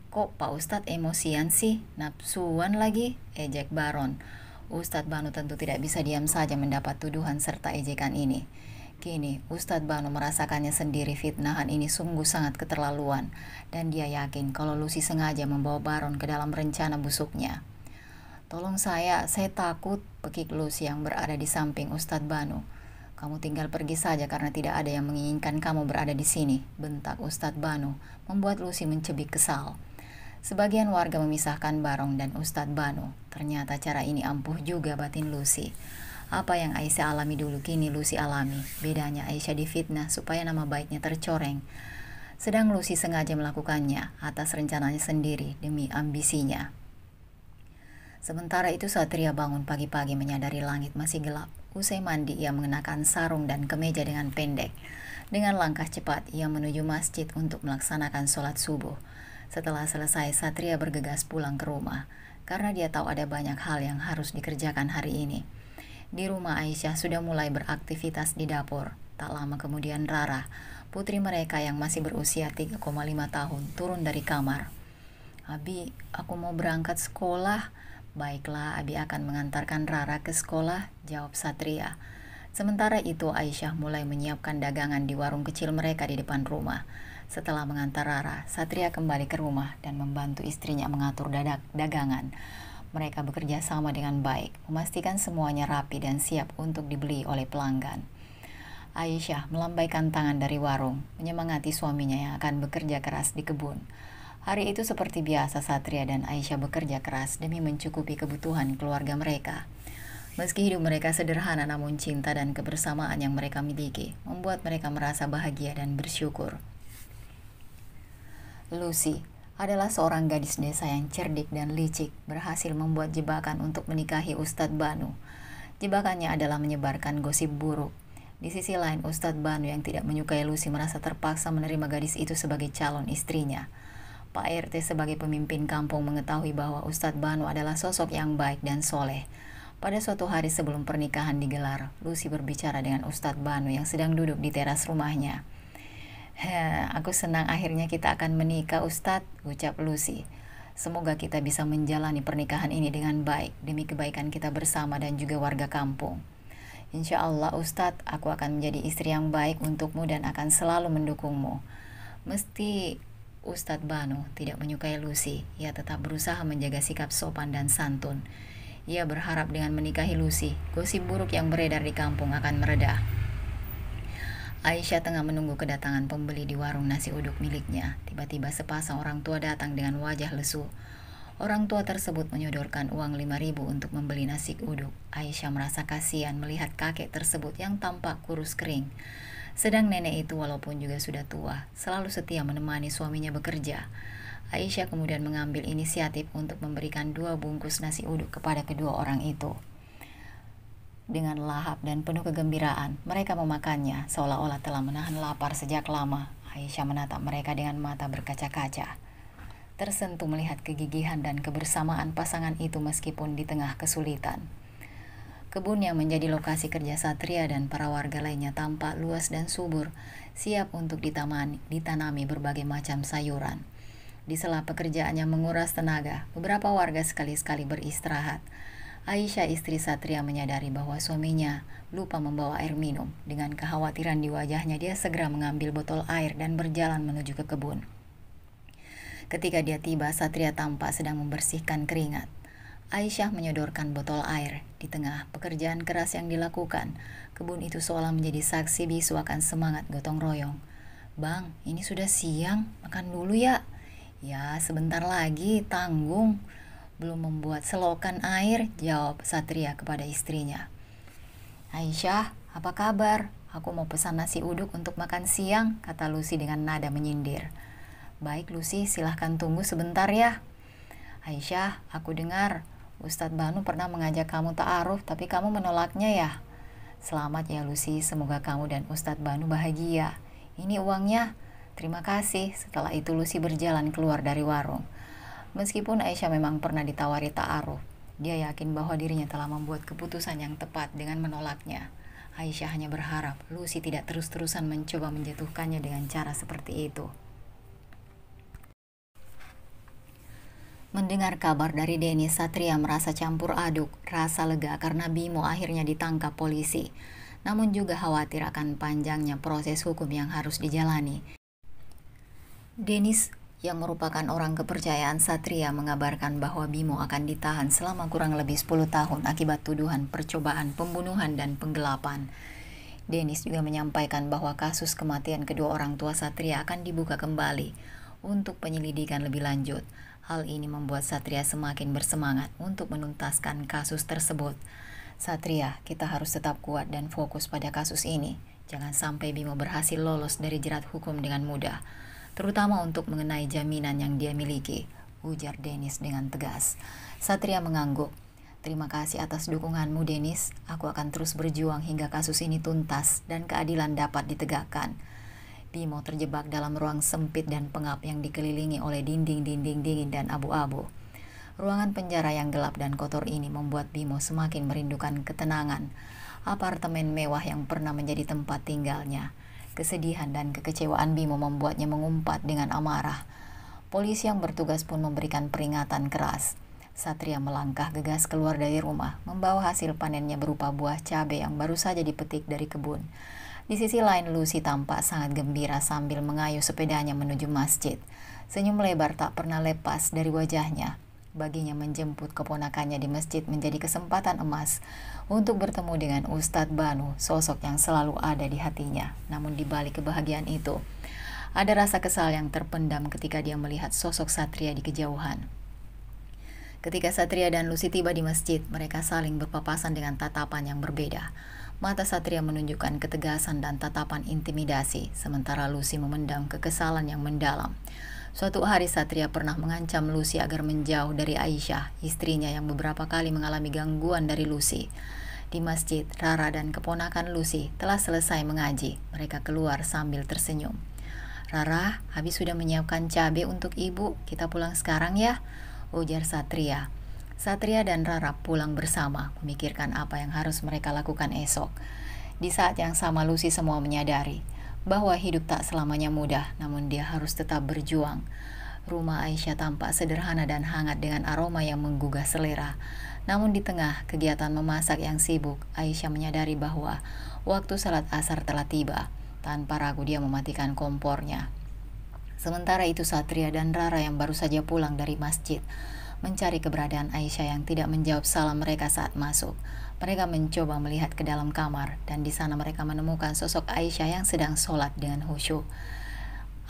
Kok Pak Ustadz emosian sih? Nafsuan lagi? Ejek Baron. Ustadz Banu tentu tidak bisa diam saja mendapat tuduhan serta ejekan ini. Kini, Ustadz Banu merasakannya sendiri fitnahan ini sungguh sangat keterlaluan, dan dia yakin kalau Lucy sengaja membawa Baron ke dalam rencana busuknya. Tolong saya takut, pekik Lucy yang berada di samping Ustadz Banu. Kamu tinggal pergi saja karena tidak ada yang menginginkan kamu berada di sini, bentak Ustadz Banu, membuat Lucy mencebik kesal. Sebagian warga memisahkan Barong dan Ustadz Banu. Ternyata cara ini ampuh juga batin Lucy. Apa yang Aisyah alami dulu kini Lucy alami. Bedanya Aisyah difitnah supaya nama baiknya tercoreng. Sedang Lucy sengaja melakukannya atas rencananya sendiri demi ambisinya. Sementara itu Satria bangun pagi-pagi menyadari langit masih gelap. Usai mandi ia mengenakan sarung dan kemeja dengan pendek. Dengan langkah cepat ia menuju masjid untuk melaksanakan sholat subuh. Setelah selesai Satria bergegas pulang ke rumah karena dia tahu ada banyak hal yang harus dikerjakan hari ini. Di rumah Aisyah sudah mulai beraktivitas di dapur. Tak lama kemudian Rara, putri mereka yang masih berusia 3,5 tahun, turun dari kamar. Abi, aku mau berangkat sekolah. Baiklah, Abi akan mengantarkan Rara ke sekolah, jawab Satria. Sementara itu Aisyah mulai menyiapkan dagangan di warung kecil mereka di depan rumah. Setelah mengantar Rara, Satria kembali ke rumah dan membantu istrinya mengatur dagangan. Mereka bekerja sama dengan baik, memastikan semuanya rapi dan siap untuk dibeli oleh pelanggan. Aisyah melambaikan tangan dari warung, menyemangati suaminya yang akan bekerja keras di kebun. Hari itu seperti biasa Satria dan Aisyah bekerja keras demi mencukupi kebutuhan keluarga mereka. Meski hidup mereka sederhana namun cinta dan kebersamaan yang mereka miliki membuat mereka merasa bahagia dan bersyukur. Lucy adalah seorang gadis desa yang cerdik dan licik, berhasil membuat jebakan untuk menikahi Ustadz Banu. Jebakannya adalah menyebarkan gosip buruk. Di sisi lain, Ustadz Banu yang tidak menyukai Lucy merasa terpaksa menerima gadis itu sebagai calon istrinya. Pak RT sebagai pemimpin kampung mengetahui bahwa Ustadz Banu adalah sosok yang baik dan soleh. Pada suatu hari sebelum pernikahan digelar, Lucy berbicara dengan Ustadz Banu yang sedang duduk di teras rumahnya. Aku senang akhirnya kita akan menikah Ustadz, ucap Lucy. Semoga kita bisa menjalani pernikahan ini dengan baik demi kebaikan kita bersama dan juga warga kampung. Insya Allah Ustadz, aku akan menjadi istri yang baik untukmu dan akan selalu mendukungmu. Mesti Ustadz Banu tidak menyukai Lucy. Ia tetap berusaha menjaga sikap sopan dan santun. Ia berharap dengan menikahi Lucy, gosip buruk yang beredar di kampung akan mereda. Aisyah tengah menunggu kedatangan pembeli di warung nasi uduk miliknya. Tiba-tiba sepasang orang tua datang dengan wajah lesu. Orang tua tersebut menyodorkan uang 5.000 untuk membeli nasi uduk. Aisyah merasa kasihan melihat kakek tersebut yang tampak kurus kering. Sedang nenek itu walaupun juga sudah tua, selalu setia menemani suaminya bekerja. Aisyah kemudian mengambil inisiatif untuk memberikan 2 bungkus nasi uduk kepada kedua orang itu. Dengan lahap dan penuh kegembiraan, mereka memakannya seolah-olah telah menahan lapar sejak lama. Aisyah menatap mereka dengan mata berkaca-kaca, tersentuh melihat kegigihan dan kebersamaan pasangan itu meskipun di tengah kesulitan. Kebun yang menjadi lokasi kerja Satria dan para warga lainnya tampak luas dan subur, siap untuk ditanami berbagai macam sayuran. Di sela pekerjaannya menguras tenaga, beberapa warga sekali-sekali beristirahat. Aisyah, istri Satria, menyadari bahwa suaminya lupa membawa air minum. Dengan kekhawatiran di wajahnya, dia segera mengambil botol air dan berjalan menuju ke kebun. Ketika dia tiba, Satria tampak sedang membersihkan keringat. Aisyah menyodorkan botol air. Di tengah pekerjaan keras yang dilakukan, kebun itu seolah menjadi saksi bisu akan semangat gotong royong. "Bang, ini sudah siang, makan dulu ya." "Ya, sebentar lagi, tanggung. Belum membuat selokan air," jawab Satria kepada istrinya. "Aisyah, apa kabar? Aku mau pesan nasi uduk untuk makan siang," kata Lucy dengan nada menyindir. "Baik Lucy, silahkan tunggu sebentar ya." "Aisyah, aku dengar Ustadz Banu pernah mengajak kamu ta'aruf, tapi kamu menolaknya ya." "Selamat ya Lucy, semoga kamu dan Ustadz Banu bahagia. Ini uangnya." "Terima kasih." Setelah itu Lucy berjalan keluar dari warung. Meskipun Aisyah memang pernah ditawari ta'aruf, dia yakin bahwa dirinya telah membuat keputusan yang tepat dengan menolaknya. Aisyah hanya berharap Lucy tidak terus-terusan mencoba menjatuhkannya dengan cara seperti itu. Mendengar kabar dari Dennis, Satria merasa campur aduk, rasa lega karena Bimo akhirnya ditangkap polisi, namun juga khawatir akan panjangnya proses hukum yang harus dijalani. Dennis, yang merupakan orang kepercayaan Satria, mengabarkan bahwa Bimo akan ditahan selama kurang lebih 10 tahun akibat tuduhan percobaan pembunuhan dan penggelapan. Dennis juga menyampaikan bahwa kasus kematian kedua orang tua Satria akan dibuka kembali untuk penyelidikan lebih lanjut. Hal ini membuat Satria semakin bersemangat untuk menuntaskan kasus tersebut. "Satria, kita harus tetap kuat dan fokus pada kasus ini. Jangan sampai Bimo berhasil lolos dari jerat hukum dengan mudah, terutama untuk mengenai jaminan yang dia miliki," ujar Dennis dengan tegas. Satria mengangguk. "Terima kasih atas dukunganmu Dennis. Aku akan terus berjuang hingga kasus ini tuntas dan keadilan dapat ditegakkan." Bimo terjebak dalam ruang sempit dan pengap yang dikelilingi oleh dinding-dinding dingin dan abu-abu. Ruangan penjara yang gelap dan kotor ini membuat Bimo semakin merindukan ketenangan apartemen mewah yang pernah menjadi tempat tinggalnya. Kesedihan dan kekecewaan Bimo membuatnya mengumpat dengan amarah. Polisi yang bertugas pun memberikan peringatan keras. Satria melangkah gegas keluar dari rumah, membawa hasil panennya berupa buah cabai yang baru saja dipetik dari kebun. Di sisi lain, Lucy tampak sangat gembira sambil mengayuh sepedanya menuju masjid. Senyum lebar tak pernah lepas dari wajahnya. Baginya menjemput keponakannya di masjid menjadi kesempatan emas untuk bertemu dengan Ustadz Banu, sosok yang selalu ada di hatinya. Namun di balik kebahagiaan itu, ada rasa kesal yang terpendam ketika dia melihat sosok Satria di kejauhan. Ketika Satria dan Lucy tiba di masjid, mereka saling berpapasan dengan tatapan yang berbeda. Mata Satria menunjukkan ketegasan dan tatapan intimidasi, sementara Lucy memendam kekesalan yang mendalam. Suatu hari Satria pernah mengancam Lucy agar menjauh dari Aisyah, istrinya yang beberapa kali mengalami gangguan dari Lucy. Di masjid, Rara dan keponakan Lucy telah selesai mengaji. Mereka keluar sambil tersenyum. "Rara, habis sudah menyiapkan cabai untuk ibu. Kita pulang sekarang ya," ujar Satria. Satria dan Rara pulang bersama, memikirkan apa yang harus mereka lakukan esok. Di saat yang sama Lucy semua menyadari bahwa hidup tak selamanya mudah, namun dia harus tetap berjuang. Rumah Aisyah tampak sederhana dan hangat dengan aroma yang menggugah selera. Namun di tengah kegiatan memasak yang sibuk, Aisyah menyadari bahwa waktu salat asar telah tiba. Tanpa ragu dia mematikan kompornya. Sementara itu Satria dan Rara yang baru saja pulang dari masjid mencari keberadaan Aisyah yang tidak menjawab salam mereka saat masuk. Mereka mencoba melihat ke dalam kamar, dan di sana mereka menemukan sosok Aisyah yang sedang sholat dengan khusyuk.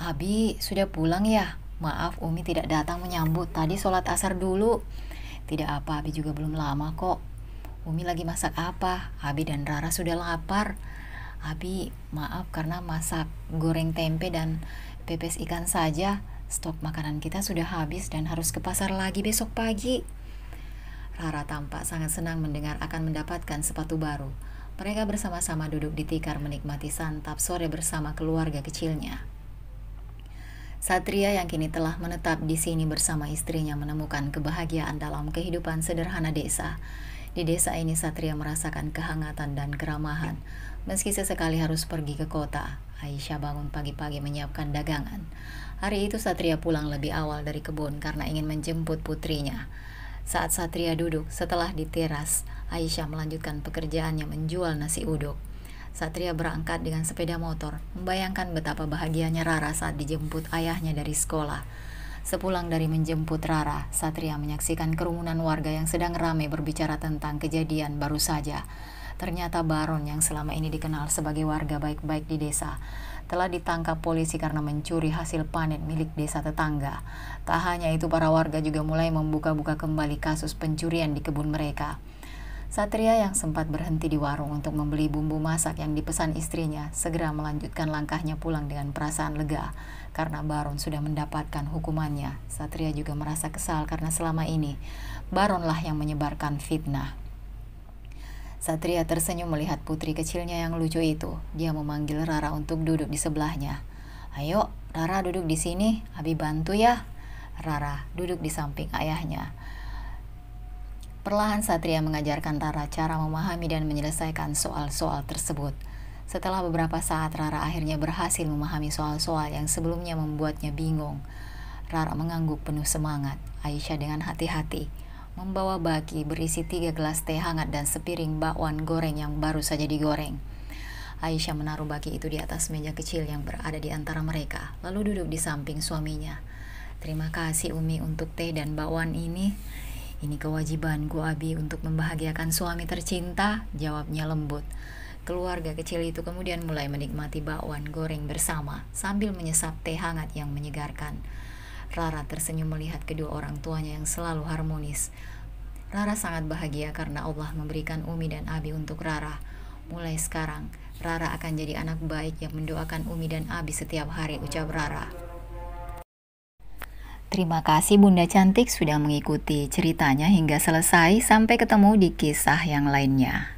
"Abi, sudah pulang ya? Maaf, Umi tidak datang menyambut. Tadi sholat asar dulu." "Tidak apa, Abi juga belum lama kok. Umi lagi masak apa? Abi dan Rara sudah lapar." "Abi, maaf karena masak goreng tempe dan pepes ikan saja. Stok makanan kita sudah habis dan harus ke pasar lagi besok pagi." Rara tampak sangat senang mendengar akan mendapatkan sepatu baru. Mereka bersama-sama duduk di tikar menikmati santap sore bersama keluarga kecilnya. Satria yang kini telah menetap di sini bersama istrinya menemukan kebahagiaan dalam kehidupan sederhana desa. Di desa ini Satria merasakan kehangatan dan keramahan. Meski sesekali harus pergi ke kota, Aisyah bangun pagi-pagi menyiapkan dagangan. Hari itu Satria pulang lebih awal dari kebun karena ingin menjemput putrinya. Saat Satria duduk setelah di teras, Aisyah melanjutkan pekerjaannya menjual nasi uduk. Satria berangkat dengan sepeda motor, membayangkan betapa bahagianya Rara saat dijemput ayahnya dari sekolah. Sepulang dari menjemput Rara, Satria menyaksikan kerumunan warga yang sedang ramai berbicara tentang kejadian baru saja. Ternyata Baron yang selama ini dikenal sebagai warga baik-baik di desa, telah ditangkap polisi karena mencuri hasil panen milik desa tetangga. Tak hanya itu, para warga juga mulai membuka-buka kembali kasus pencurian di kebun mereka. Satria yang sempat berhenti di warung untuk membeli bumbu masak yang dipesan istrinya, segera melanjutkan langkahnya pulang dengan perasaan lega, karena Baron sudah mendapatkan hukumannya. Satria juga merasa kesal karena selama ini Baronlah yang menyebarkan fitnah. Satria tersenyum melihat putri kecilnya yang lucu itu. Dia memanggil Rara untuk duduk di sebelahnya. "Ayo, Rara duduk di sini, Abi bantu ya." Rara duduk di samping ayahnya. Perlahan Satria mengajarkan Rara cara memahami dan menyelesaikan soal-soal tersebut. Setelah beberapa saat, Rara akhirnya berhasil memahami soal-soal yang sebelumnya membuatnya bingung. Rara mengangguk penuh semangat. Aisyah dengan hati-hati membawa baki berisi 3 gelas teh hangat dan sepiring bakwan goreng yang baru saja digoreng. Aisyah menaruh baki itu di atas meja kecil yang berada di antara mereka, lalu duduk di samping suaminya. "Terima kasih Umi untuk teh dan bakwan ini. Ini kewajibanku Abi untuk membahagiakan suami tercinta," jawabnya lembut. Keluarga kecil itu kemudian mulai menikmati bakwan goreng bersama sambil menyesap teh hangat yang menyegarkan. Rara tersenyum melihat kedua orang tuanya yang selalu harmonis. Rara sangat bahagia karena Allah memberikan Umi dan Abi untuk Rara. Mulai sekarang, Rara akan jadi anak baik yang mendoakan Umi dan Abi setiap hari, ucap Rara. Terima kasih Bunda Cantik sudah mengikuti ceritanya hingga selesai. Sampai ketemu di kisah yang lainnya.